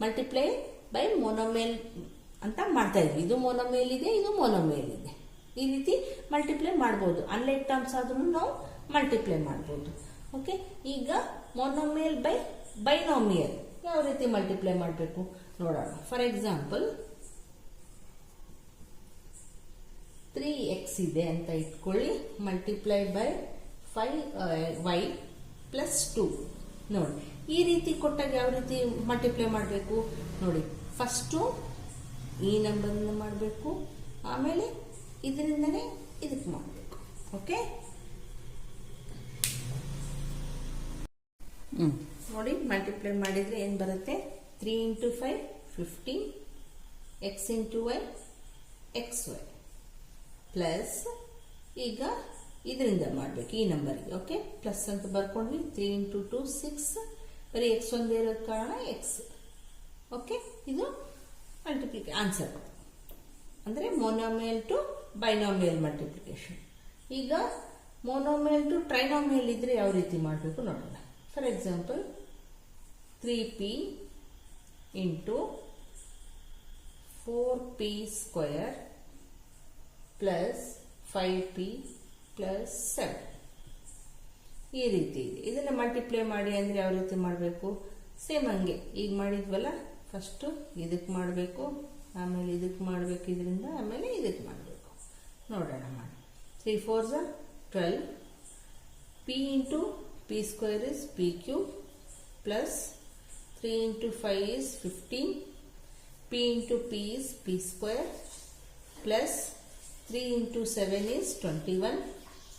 ಮಲ್ಟಿಪ್ಲೈ ಬೈ ಮೊನೊಮೇಲ್ ಅಂತ ಮಾಡ್ತಾ ಇದ್ವಿ. ಇದು ಮೊನೊಮೇಲ್ ಇದೆ, ಇದು ಮೊನೊಮೇಲ್ ಇದೆ. ಈ ರೀತಿ ಮಲ್ಟಿಪ್ಲೈ ಮಾಡ್ಬೋದು. ಅನ್ಲೈಕ್ ಟರ್ಮ್ಸ್ ಆದ್ರೂ ನಾವು ಮಲ್ಟಿಪ್ಲೈ ಮಾಡ್ಬೋದು. ಓಕೆ, ಈಗ ಮೊನೊಮೇಲ್ ಬೈ ಬೈನೋಮಿಯಲ್ ಯಾವ ರೀತಿ ಮಲ್ಟಿಪ್ಲೈ ಮಾಡಬೇಕು ನೋಡೋಣ. ಫಾರ್ ಎಕ್ಸಾಂಪಲ್ 3x ಇದೆ ಅಂತ ಇಟ್ಕೊಳ್ಳಿ, ಮಲ್ಟಿಪ್ಲೈ ಬೈ 5y + 2 ನೋಡಿ. ಈ ರೀತಿ ಕೊಟ್ಟಾಗ ಯಾವ ರೀತಿ ಮಲ್ಟಿಪ್ಲೈ ಮಾಡಬೇಕು ನೋಡಿ. ಫಸ್ಟು ಈ ನಂಬರ್ನ ಮಾಡಬೇಕು, ಆಮೇಲೆ ಇದರಿಂದನೇ ಇದಕ್ಕೆ ಮಾಡಬೇಕು. ಓಕೆ, ನೋಡಿ ಮಲ್ಟಿಪ್ಲೈ ಮಾಡಿದರೆ ಏನು ಬರುತ್ತೆ, 3 × 5 15, x × y xy ಪ್ಲಸ್ ಈಗ ಇದರಿಂದ ಮಾಡಬೇಕು ಈ ನಂಬರ್ಗೆ. ಓಕೆ, ಪ್ಲಸ್ ಅಂತ ಬರ್ಕೊಂಡ್ವಿ. 3 × 2 6, ಬರೀ x ಒಂದೇ ಇರೋದ ಕಾರಣ x. ಓಕೆ, ಇದು ಆನ್ಸರ್ ಅಂದರೆ ಮೊನೊಮೇಲ್ ಟು ಬೈನೋಮಿಯಲ್ ಮಲ್ಟಿಪ್ಲಿಕೇಶನ್. ಈಗ ಮೊನೊಮೇಲ್ ಟು ಟ್ರೈನೋಮಿಯಲ್ ಇದ್ರೆ ಯಾವ ರೀತಿ ಮಾಡಬೇಕು ನೋಡೋಣ. For example 3p × 4p² plus 5p + 7 ಈ ರೀತಿ ಇದೆ. ಇದನ್ನು ಮಲ್ಟಿಪ್ಲೈ ಮಾಡಿ ಅಂದರೆ ಯಾವ ರೀತಿ ಮಾಡಬೇಕು, ಸೇಮ್ ಹಂಗೆ ಈಗ ಮಾಡಿದ್ವಲ್ಲ, ಫಸ್ಟು ಇದಕ್ಕೆ ಮಾಡಬೇಕು, ಆಮೇಲೆ ಇದಕ್ಕೆ ಮಾಡಬೇಕು, ಇದರಿಂದ ಆಮೇಲೆ ಇದಕ್ಕೆ ಮಾಡಬೇಕು. ನೋಡೋಣ ಮಾಡಿ. 3 × 4 = 12, p × p square is p cube plus 3 into 5 is 15, p into p is p square plus 3 into 7 is 21.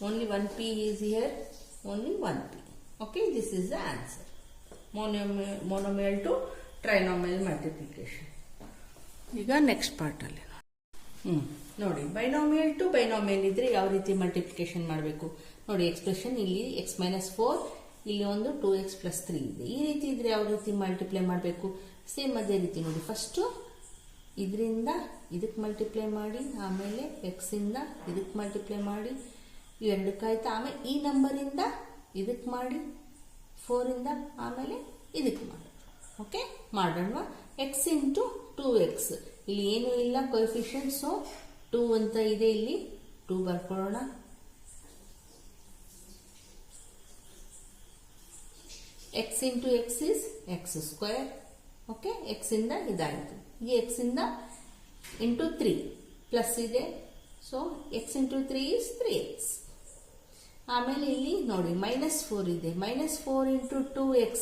Only one p is here, only one p. Okay, this is the answer. Monomial to trinomial multiplication. ಈಗ next ಪಾರ್ಟಲ್ಲಿ ನೋಡಿ, binomial to binomial ಇದ್ರೆ ಯಾವ ರೀತಿ multiplication ಮಾಡಬೇಕು ನೋಡಿ. Expression ಇಲ್ಲಿ x minus 4, ಇಲ್ಲಿ ಒಂದು 2x ಪ್ಲಸ್ 3 ಇದೆ. ಈ ರೀತಿ ಇದ್ರೆ ಯಾವ ರೀತಿ ಮಲ್ಟಿಪ್ಲೈ ಮಾಡಬೇಕು? ಸೇಮ್ ಅದೇ ರೀತಿ ನೋಡಿ. ಫಸ್ಟು ಇದರಿಂದ ಇದಕ್ಕೆ ಮಲ್ಟಿಪ್ಲೈ ಮಾಡಿ, ಆಮೇಲೆ ಎಕ್ಸ್ ಇಂದ ಇದಕ್ಕೆ ಮಲ್ಟಿಪ್ಲೈ ಮಾಡಿ, ಇವೆರಡಕ್ಕಾಯ್ತು. ಆಮೇಲೆ ಈ ನಂಬರಿಂದ ಇದಕ್ಕೆ ಮಾಡಿ, 4 ಇಂದ ಆಮೇಲೆ ಇದಕ್ಕೆ ಮಾಡಿ. ಓಕೆ, ಮಾಡೋಣ. ಎಕ್ಸ್ ಇಂಟು 2x, ಇಲ್ಲಿ ಏನೂ ಇಲ್ಲ ಕೊಎಫಿಷಿಯಂಟ್, ಸೊ 2 ಅಂತ ಇದೆ, ಇಲ್ಲಿ 2 ಬರ್ಕೊಳ್ಳೋಣ. X into x is x square. Okay, x ಇಂದ ಇದಾಯಿತು. ಈ ಎಕ್ಸ್ ಇಂದ ಇಂಟು 3 ಪ್ಲಸ್ ಇದೆ, so x into 3 is 3x. ಆಮೇಲೆ ಇಲ್ಲಿ ನೋಡಿ -4 ಇದೆ, -4 ಇಂಟು 2x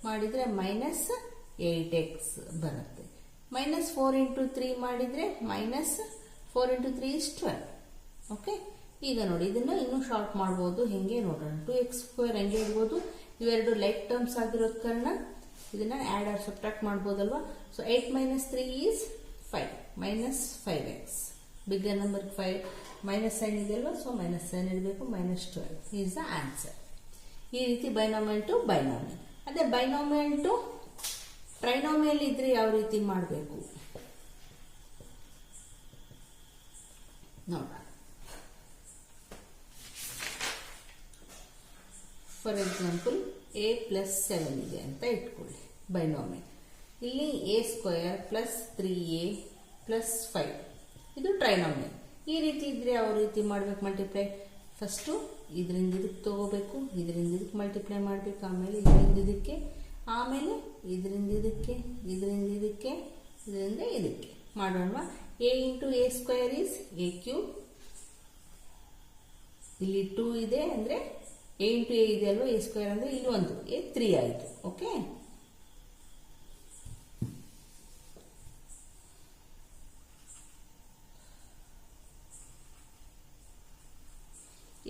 ಮಾಡಿದರೆ -8x ಬರುತ್ತೆ. -4 ಇಂಟು 3 ಮಾಡಿದರೆ -4 ಇಂಟು 3 ಇಸ್ 12. ಓಕೆ, ಈಗ ನೋಡಿ ಇದನ್ನು ಇನ್ನೂ ಶಾರ್ಟ್ ಮಾಡ್ಬೋದು. ಹೆಂಗೆ ನೋಡೋಣ. 2x ಸ್ಕ್ವೇರ್ ಹೆಂಗೆ ಇಡ್ಬೋದು? ಇವೆರಡು ಲೈಕ್ ಟರ್ಮ್ಸ್ ಆಗಿರೋದ್ ಕಾರಣ ಇದನ್ನ ಆಡ್ ಆರ್ ಸಬ್ಟ್ರಾಕ್ಟ್ ಮಾಡ್ಬೋದಲ್ವಾ. So 8 minus 3 is 5, -5x. Bigger number 5 minus sign ಇದೆ ಅಲ್ವಾ, ಸೊ ಮೈನಸ್ ಸೈನ್ ಇಡಬೇಕು. -12 ಈಸ್ ದ ಆನ್ಸರ್. ಈ ರೀತಿ ಬೈನಾಮಿಯಲ್ ಟು ಬೈನಾಮಿಯಲ್. ಅದೇ ಬೈನಾಮಿಯಲ್ ಟು ಟ್ರೈನಾಮಿಯಲ್ ಇದ್ರೆ ಯಾವ ರೀತಿ ಮಾಡಬೇಕು ನೋಡೋಣ. ಫಾರ್ ಎಕ್ಸಾಂಪಲ್ a ಪ್ಲಸ್ 7 ಇದೆ ಅಂತ ಇಟ್ಕೊಳ್ಳಿ ಬೈನಾಮಿಯಲ್. ಇಲ್ಲಿ a square plus 3a plus 5 ಇದು ಟ್ರೈನಾಮಿಯಲ್. ಈ ರೀತಿ ಇದ್ರೆ ಯಾವ ರೀತಿ ಮಾಡ್ಬೇಕು ಮಲ್ಟಿಪ್ಲೈ? ಫಸ್ಟು ಇದರಿಂದ ಇದಕ್ಕೆ ತಗೋಬೇಕು, ಇದರಿಂದ ಇದಕ್ಕೆ ಮಲ್ಟಿಪ್ಲೈ ಮಾಡಬೇಕು, ಆಮೇಲೆ ಇದರಿಂದ ಇದಕ್ಕೆ, ಆಮೇಲೆ ಇದರಿಂದ ಇದಕ್ಕೆ, ಇದರಿಂದ ಇದಕ್ಕೆ, ಇದರಿಂದ ಇದಕ್ಕೆ ಮಾಡೋಣ. a into a square is a cube. ಇಲ್ಲಿ 2 ಇದೆ ಅಂದರೆ a ಇಂಟು a ಇದೆ ಅಲ್ವಾ, a ಸ್ಕ್ವೇರ್ ಅಂದರೆ ಇಲ್ಲಿ ಒಂದು a 3 ಆಯಿತು. ಓಕೆ,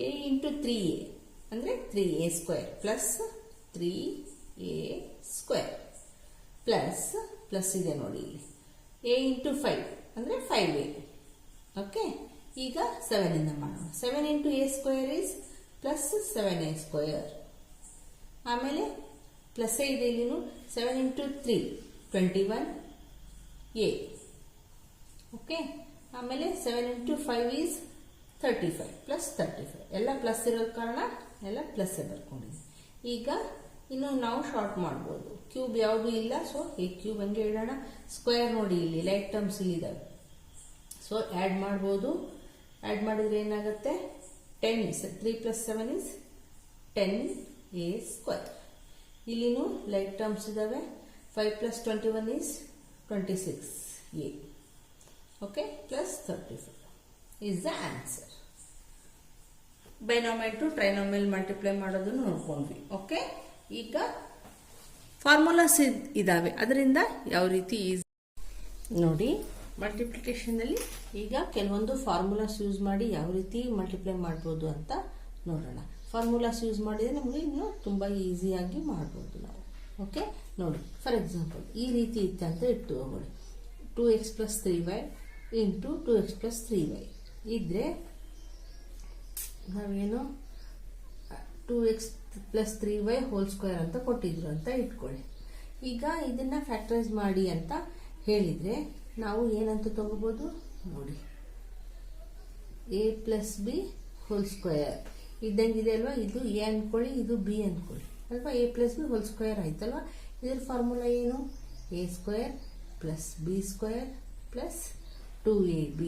a ಇಂಟು 3a ಅಂದರೆ 3a square plus 3a square plus plus ಇದೆ ನೋಡಿ ಇಲ್ಲಿ a ಇಂಟು 5 ಅಂದರೆ 5a. ಓಕೆ, ಈಗ 7 ಇಂದ ಮಾಡೋಣ. 7 into a square is plus 7a square. ಆಮೇಲೆ ಪ್ಲಸ್ ಇದೆ ಇಲ್ಲಿನೂ. 7 ಇಂಟು 3 21a. ಓಕೆ, ಆಮೇಲೆ 7 ಇಂಟು 5 ಈಸ್ 35 ಪ್ಲಸ್ 35. ಎಲ್ಲ ಪ್ಲಸ್ ಇರೋ ಕಾರಣ ಎಲ್ಲ ಪ್ಲಸ್ ಬರ್ಕೊಂಡಿದ್ದೀವಿ. ಈಗ ಇನ್ನು ನಾವು ಶಾರ್ಟ್ ಮಾಡ್ಬೋದು. ಕ್ಯೂಬ್ ಯಾವುದು ಇಲ್ಲ, ಸೊ a ಕ್ಯೂಬ್ ಹಂಗೆ ಇಡೋಣ. ಸ್ಕ್ವೇರ್ ನೋಡಿ ಇಲ್ಲಿ ಲೈಕ್ ಟರ್ಮ್ಸ್ ಇಲ್ಲಿದ್ದಾವೆ, ಸೊ ಆ್ಯಡ್ ಮಾಡ್ಬೋದು. ಆ್ಯಡ್ ಮಾಡಿದ್ರೆ ಏನಾಗುತ್ತೆ? 10 3 ಪ್ಲಸ್ 7 ಇಸ್ 10a ಸ್ಕ್ವೇರ್. ಇಲ್ಲಿನೂ ಲೈಕ್ ಟರ್ಮ್ಸ್ ಇದ್ದಾವೆ. 5 plus 21 is 26a. Okay, plus 35 is the answer. Binomial to trinomial multiply ಮಾಡೋದನ್ನು ನೋಡ್ಕೊಂಡ್ವಿ. ಓಕೆ, ಈಗ ಫಾರ್ಮುಲಾಸ್ ಇದಾವೆ, ಅದರಿಂದ ಯಾವ ರೀತಿ ಈಸಿ ನೋಡಿ. ಮಲ್ಟಿಪ್ಲಿಕೇಶನಲ್ಲಿ ಈಗ ಕೆಲವೊಂದು ಫಾರ್ಮುಲಾಸ್ ಯೂಸ್ ಮಾಡಿ ಯಾವ ರೀತಿ ಮಲ್ಟಿಪ್ಲೈ ಮಾಡ್ಬೋದು ಅಂತ ನೋಡೋಣ. ಫಾರ್ಮುಲಾಸ್ ಯೂಸ್ ಮಾಡಿದರೆ ನಮಗೆ ಇನ್ನೂ ತುಂಬ ಈಸಿಯಾಗಿ ಮಾಡ್ಬೋದು ನಾವು. ಓಕೆ, ನೋಡಿ. ಫಾರ್ ಎಕ್ಸಾಂಪಲ್ ಈ ರೀತಿ ಇತ್ತು ಅಂತ ಇಟ್ಟು ಹೋಗೋಣ. 2x plus 3y into 2x plus 3y ಇದ್ರೆ ನಾವೇನು 2x plus 3y whole square ಅಂತ ಕೊಟ್ಟಿದ್ರು ಅಂತ ಇಟ್ಕೊಳ್ಳಿ. ಈಗ ಇದನ್ನ ಫ್ಯಾಕ್ಟರೈಸ್ ಮಾಡಿ ಅಂತ ಹೇಳಿದರೆ ನಾವು ಏನಂತ ತಗೋಬೋದು ನೋಡಿ. a plus b whole square ಇದ್ದಂಗಿದೆ ಅಲ್ವಾ. ಇದು a ಅಂದ್ಕೊಳ್ಳಿ, ಇದು b ಅಂದ್ಕೊಳ್ಳಿ ಅಲ್ವಾ. a plus b whole square ಆಯ್ತಲ್ವಾ. ಇದರ ಫಾರ್ಮುಲಾ ಏನು? a square plus b square plus 2ab.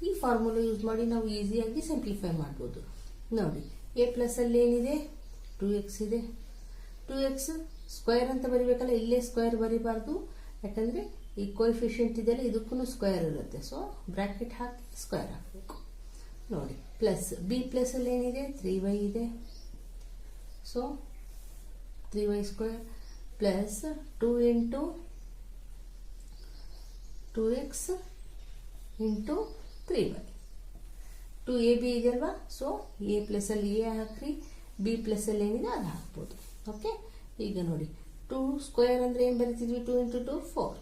ಈ ಫಾರ್ಮುಲಾ ಯೂಸ್ ಮಾಡಿ ನಾವು ಈಸಿಯಾಗಿ ಸಿಂಪ್ಲಿಫೈ ಮಾಡ್ಬೋದು ನೋಡಿ. a ಪ್ಲಸ್ ಅಲ್ಲಿ ಏನಿದೆ? 2x ಇದೆ. 2x ಸ್ಕ್ವೇರ್ ಅಂತ ಬರಿಬೇಕಲ್ಲ, ಇಲ್ಲೇ ಸ್ಕ್ವೇರ್ ಬರಿಬಾರ್ದು, ಯಾಕಂದರೆ ಈ ಕೋಎಫಿಷಿಯಂಟ್ ಇದೆಯಲ್ಲ ಇದಕ್ಕೂ ಸ್ಕ್ವೇರ್ ಇರುತ್ತೆ. ಸೊ ಬ್ರ್ಯಾಕೆಟ್ ಹಾಕಿ ಸ್ಕ್ವೇರ್ ಹಾಕಬೇಕು ನೋಡಿ. ಪ್ಲಸ್ ಬಿ ಪ್ಲಸ್ ಅಲ್ಲಿ ಏನಿದೆ? 3y ಇದೆ. So 3y square plus 2 into 2x into 3y 2ab ಇದೆಯಲ್ವಾ. ಸೊ a ಪ್ಲಸ್ಸಲ್ಲಿ a ಹಾಕ್ರಿ, b ಪ್ಲಸ್ಸಲ್ಲಿ ಏನಿದೆ ಅದು ಹಾಕ್ಬೋದು. ಓಕೆ, ಈಗ ನೋಡಿ 2 ಸ್ಕ್ವೇರ್ ಅಂದರೆ ಏನು ಬರೀತಿದ್ವಿ, 2 into 2 4,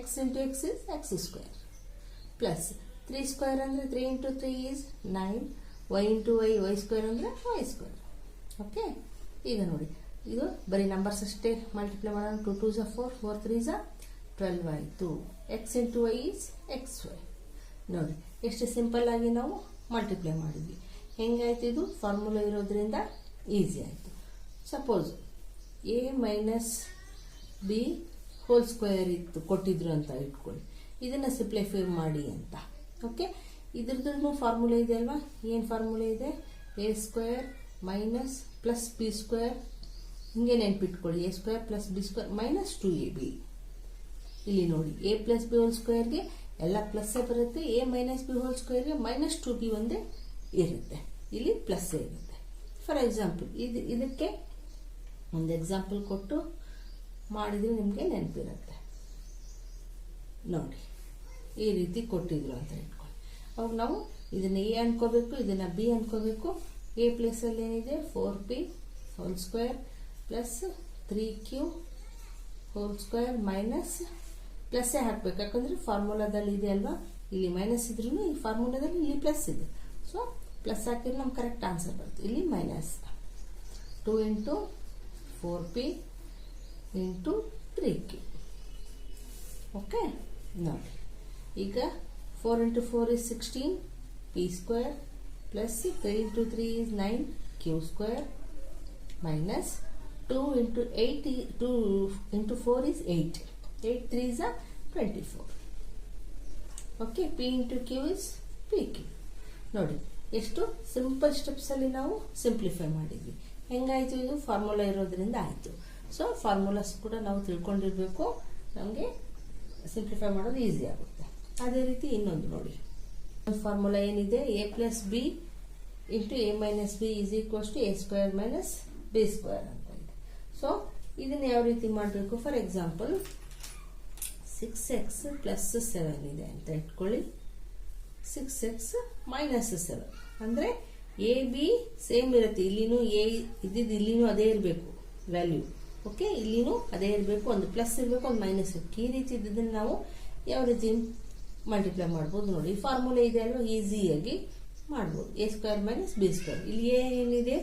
x into x is x square plus 3 square ಅಂದರೆ 3 into 3 is 9, y into y square ಅಂದರೆ y ಸ್ಕ್ವೇರ್. ಓಕೆ, ಈಗ ನೋಡಿ ಇದು ಬರೀ ನಂಬರ್ಸ್ ಅಷ್ಟೇ ಮಲ್ಟಿಪ್ಲೈ ಮಾಡೋಣ. 2 2 4, 4 3 12 ಆಯಿತು. x into y is xy. ನೋಡಿ ಎಷ್ಟು ಸಿಂಪಲ್ ಆಗಿ ನಾವು ಮಲ್ಟಿಪ್ಲೈ ಮಾಡಿದ್ವಿ. ಹೆಂಗಾಯ್ತು, ಇದು ಫಾರ್ಮುಲಾ ಇರೋದ್ರಿಂದ ಈಸಿ ಆಯಿತು. Suppose a minus b whole square ಇತ್ತು ಕೊಟ್ಟಿದ್ರು ಅಂತ ಇಟ್ಕೊಳ್ಳಿ, ಇದನ್ನು ಸಿಂಪ್ಲಿಫೈ ಮಾಡಿ ಅಂತ. ಓಕೆ, ಇದ್ರದ್ದು ಫಾರ್ಮುಲಾ ಇದೆ ಅಲ್ವಾ. ಏನು ಫಾರ್ಮುಲಾ ಇದೆ, a square minus plus b square, ಹಿಂಗೆ ನೆನ್ಪಿಟ್ಕೊಳ್ಳಿ, a square plus b square minus 2ab. ಇಲ್ಲಿ ನೋಡಿ a ಪ್ಲಸ್ ಬಿ ಹೋಲ್ ಸ್ಕ್ವೇರ್ಗೆ ಎಲ್ಲ ಪ್ಲಸ್ಸೇ ಬರುತ್ತೆ, a ಮೈನಸ್ ಬಿ ಹೋಲ್ ಸ್ಕ್ವೇರ್ಗೆ ಮೈನಸ್ 2b ಒಂದೇ ಇರುತ್ತೆ, ಇಲ್ಲಿ ಪ್ಲಸ್ಸೇ ಇರುತ್ತೆ. ಫಾರ್ ಎಕ್ಸಾಂಪಲ್ ಇದಕ್ಕೆ ಒಂದು ಎಕ್ಸಾಂಪಲ್ ಕೊಟ್ಟು ಮಾಡಿದರೆ ನಿಮಗೆ ನೆನಪಿರುತ್ತೆ. ನೋಡಿ ಈ ರೀತಿ ಕೊಟ್ಟಿದ್ರು ಅಂತ ಇಟ್ಕೊಳ್ಳಿ. ಅವಾಗ ನಾವು ಇದನ್ನು a ಅನ್ಕೋಬೇಕು, ಇದನ್ನು b ಅನ್ಕೋಬೇಕು. a ಪ್ಲಸ್ಸಲ್ಲಿ ಏನಿದೆ 4p whole square plus 3q whole square minus ಪ್ಲಸ್ಸೇ ಹಾಕಬೇಕು, ಯಾಕಂದರೆ ಫಾರ್ಮುಲಾದಲ್ಲಿ ಇದೆ ಅಲ್ವಾ. ಇಲ್ಲಿ ಮೈನಸ್ ಇದ್ರೂ ಈ ಫಾರ್ಮುಲಾದಲ್ಲಿ ಇಲ್ಲಿ ಪ್ಲಸ್ ಇದೆ. ಸೊ ಪ್ಲಸ್ ಹಾಕಿದ್ರೆ ನಮ್ಗೆ ಕರೆಕ್ಟ್ ಆನ್ಸರ್ ಬರುತ್ತೆ. ಇಲ್ಲಿ minus 2 into 4p into 3q. Okay, ನೋಡಿ ಈಗ 4 into 4 is 16 p square plus 3 into 3 is 9 q square minus 2 into 8 2 into 4 is 8 8 3 is 24. Okay, p into q is pq. ನೋಡಿ ಎಷ್ಟು simple ಸ್ಟೆಪ್ಸಲ್ಲಿ ನಾವು simplify ಮಾಡಿದ್ವಿ. ಹೆಂಗಾಯಿತು, ಇದು ಫಾರ್ಮುಲಾ ಇರೋದ್ರಿಂದ ಆಯಿತು. ಸೊ ಫಾರ್ಮುಲಾಸ್ ಕೂಡ ನಾವು ತಿಳ್ಕೊಂಡಿರಬೇಕು, ನಮಗೆ ಸಿಂಪ್ಲಿಫೈ ಮಾಡೋದು ಈಸಿ ಆಗುತ್ತೆ. ಅದೇ ರೀತಿ ಇನ್ನೊಂದು ನೋಡಿ, ಫಾರ್ಮುಲಾ ಏನಿದೆ, a plus B into a minus B is equals to a square minus B square ಅಂತ ಇದೆ. ಸೊ ಇದನ್ನು ಯಾವ ರೀತಿ ಮಾಡಬೇಕು, ಫಾರ್ ಎಕ್ಸಾಂಪಲ್ 6x ಪ್ಲಸ್ 7 ಇದೆ ಅಂತ ಇಟ್ಕೊಳ್ಳಿ, 6x ಮೈನಸ್ 7 ಅಂದರೆ ಎ ಬಿ ಸೇಮ್ ಇರುತ್ತೆ. ಇಲ್ಲಿನೂ ಎ ಇದ್ದಿದ್ದು ಇಲ್ಲಿನೂ ಅದೇ ಇರಬೇಕು ವ್ಯಾಲ್ಯೂ. ಓಕೆ, ಇಲ್ಲಿನೂ ಅದೇ ಇರಬೇಕು, ಒಂದು ಪ್ಲಸ್ ಇರಬೇಕು, ಒಂದು ಮೈನಸ್ ಇರಬೇಕು. ಈ ರೀತಿ ಇದ್ದದನ್ನು ನಾವು ಯಾವ ರೀತಿ ಮಲ್ಟಿಪ್ಲೈ ಮಾಡ್ಬೋದು ನೋಡಿ. ಈ ಫಾರ್ಮುಲಾ ಇದೆ ಅಲ್ವಾ, ಈಸಿಯಾಗಿ ಮಾಡ್ಬೋದು. a square minus B square. ಇಲ್ಲಿ ಎ ಏನಿದೆ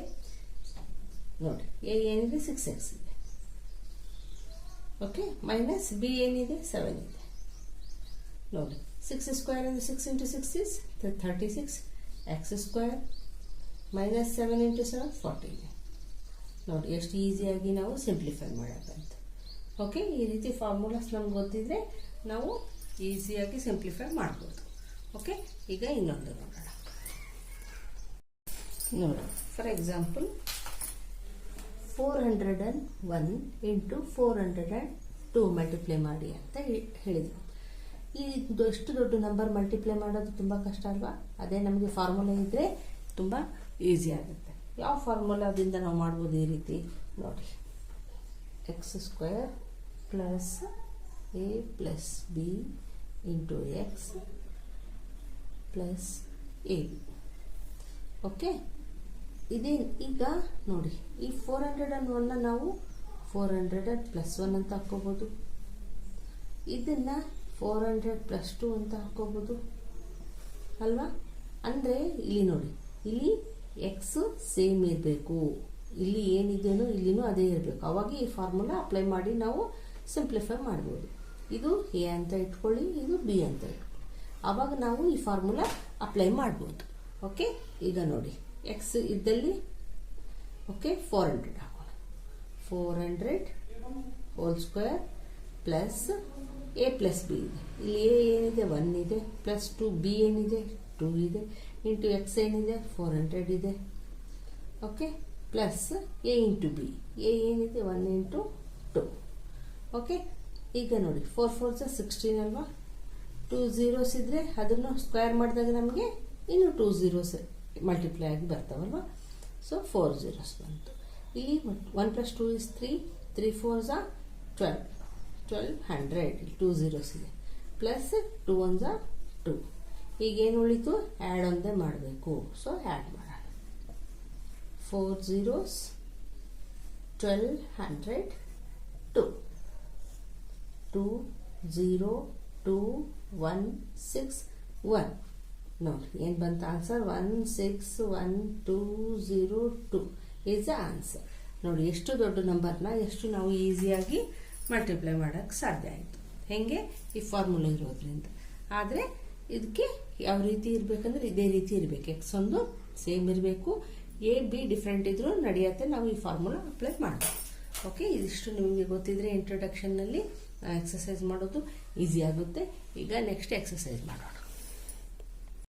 ನೋಡಿ, ಎ ಏನಿದೆ 6x ಇದೆ. ಓಕೆ, ಮೈನಸ್ ಬಿ ಏನಿದೆ 7 ಇದೆ. ನೋಡಿ 6 ಸ್ಕ್ವೇರ್ ಅಂದರೆ 6 into 6 is 36 x square minus 7 into 7 40 ಇದೆ. ನೋಡಿ ಎಷ್ಟು ಈಸಿಯಾಗಿ ನಾವು ಸಿಂಪ್ಲಿಫೈ ಮಾಡೋಕ್ಕಂತ. ಓಕೆ, ಈ ರೀತಿ ಫಾರ್ಮುಲಾಸ್ ನಮ್ಗೆ ಗೊತ್ತಿದ್ರೆ ನಾವು ಈಸಿಯಾಗಿ ಸಿಂಪ್ಲಿಫೈ ಮಾಡ್ಬೋದು. ಓಕೆ, ಈಗ ಇನ್ನೊಂದು ನೋಡೋಣ. ನೋಡಿ ಫಾರ್ ಎಕ್ಸಾಂಪಲ್ 401 ಇಂಟು 402 ಮಲ್ಟಿಪ್ಲೈ ಮಾಡಿ ಅಂತ ಹೇಳಿದರು. ಇದು ಎಷ್ಟು ದೊಡ್ಡ ನಂಬರ್ ಮಲ್ಟಿಪ್ಲೈ ಮಾಡೋದು ತುಂಬ ಕಷ್ಟ ಅಲ್ವಾ. ಅದೇ ನಮಗೆ ಫಾರ್ಮುಲಾ ಇದ್ದರೆ ತುಂಬ ಈಸಿ ಆಗುತ್ತೆ. ಯಾವ ಫಾರ್ಮುಲಾದಿಂದ ನಾವು ಮಾಡ್ಬೋದು ಈ ರೀತಿ ನೋಡಿ, X square plus A plus B into X plus A B. Okay, ಇದೇ ಈಗ ನೋಡಿ ಈ 401 ನಾವು 400 ಪ್ಲಸ್ 1 ಅಂತ ಹಾಕ್ಕೋಬೋದು, ಇದನ್ನು 400 ಪ್ಲಸ್ 2 ಅಂತ ಹಾಕ್ಕೋಬೋದು ಅಲ್ವಾ. ಅಂದರೆ ಇಲ್ಲಿ ನೋಡಿ, ಇಲ್ಲಿ ಎಕ್ಸ್ ಸೇಮ್ ಇರಬೇಕು, ಇಲ್ಲಿ ಏನಿದೆಯೋ ಇಲ್ಲಿನೂ ಅದೇ ಇರಬೇಕು. ಅವಾಗ ಈ ಫಾರ್ಮುಲಾ ಅಪ್ಲೈ ಮಾಡಿ ನಾವು ಸಿಂಪ್ಲಿಫೈ ಮಾಡ್ಬೋದು. ಇದು ಎ ಅಂತ ಇಟ್ಕೊಳ್ಳಿ, ಇದು ಬಿ ಅಂತ ಇಟ್ಕೊಳ್ಳಿ. ಆವಾಗ ನಾವು ಈ ಫಾರ್ಮುಲಾ ಅಪ್ಲೈ ಮಾಡ್ಬೋದು. ಓಕೆ, ಈಗ ನೋಡಿ ಎಕ್ಸ್ ಇದ್ದಲ್ಲಿ ಓಕೆ 400 ಹಾಕೋಣ. 400 hole square plus A plus B ಇದೆ. ಇಲ್ಲಿ ಎ ಏನಿದೆ 1 ಇದೆ, ಪ್ಲಸ್ 2 ಬಿ ಏನಿದೆ 2 ಇದೆ, ಇಂಟು ಎಕ್ಸ್ ಏನಿದೆ 400 ಇದೆ. Okay, plus A into B, A ಏನಿದೆ 1 ಇಂಟು 2. ಓಕೆ, ಈಗ ನೋಡಿ 4 4 16 ಅಲ್ವಾ. 2 zeros ಇದ್ದರೆ ಅದನ್ನು ಸ್ಕ್ವೇರ್ ಮಾಡಿದಾಗ ನಮಗೆ ಇನ್ನು 2 zeros ಮಲ್ಟಿಪ್ಲೈ ಆಗಿ ಬರ್ತಾವಲ್ವ. ಸೊ 4 zeros ಬಂತು. ಇಲ್ಲಿ 1 + 2 is 3, 3 4s are 12, 1200, 2 zeros ಇದೆ, ಪ್ಲಸ್ 2 1s are 2. ಈಗೇನು ಉಳಿತು, ಆ್ಯಡ್ ಒಂದೇ ಮಾಡಬೇಕು. ಸೊ ಆ್ಯಡ್ ಮಾಡೋಣ. 4 zeros, 1200, 2, 2 0 2 1 6 1. ನೋಡಿ ಏನು ಬಂತು ಆನ್ಸರ್, 16120 ಈಸ್ ದ ಆನ್ಸರ್. ನೋಡಿ ಎಷ್ಟು ದೊಡ್ಡ ನಂಬರ್ನ ಎಷ್ಟು ನಾವು ಈಸಿಯಾಗಿ ಮಲ್ಟಿಪ್ಲೈ ಮಾಡೋಕ್ಕೆ ಸಾಧ್ಯ ಆಯಿತು. ಹೇಗೆ, ಈ ಫಾರ್ಮುಲಾ ಇರೋದ್ರಿಂದ. ಆದರೆ ಇದಕ್ಕೆ ಯಾವ ರೀತಿ ಇರಬೇಕಂದ್ರೆ ಇದೇ ರೀತಿ ಇರಬೇಕು. ಎಕ್ಸ್ ಒಂದು ಸೇಮ್ ಇರಬೇಕು, ಎ ಬಿ ಡಿಫ್ರೆಂಟ್ ಇದ್ರೂ ನಡೆಯುತ್ತೆ. ನಾವು ಈ ಫಾರ್ಮುಲಾ ಅಪ್ಲೈ ಮಾಡಬೇಕು. ಓಕೆ, ಇದಿಷ್ಟು ನಿಮಗೆ ಗೊತ್ತಿದ್ರೆ ಇಂಟ್ರೊಡಕ್ಷನ್ನಲ್ಲಿ ಎಕ್ಸಸೈಸ್ ಮಾಡೋದು ಈಸಿ ಆಗುತ್ತೆ. ಈಗ ನೆಕ್ಸ್ಟ್ ಎಕ್ಸಸೈಸ್ ಮಾಡೋಣ.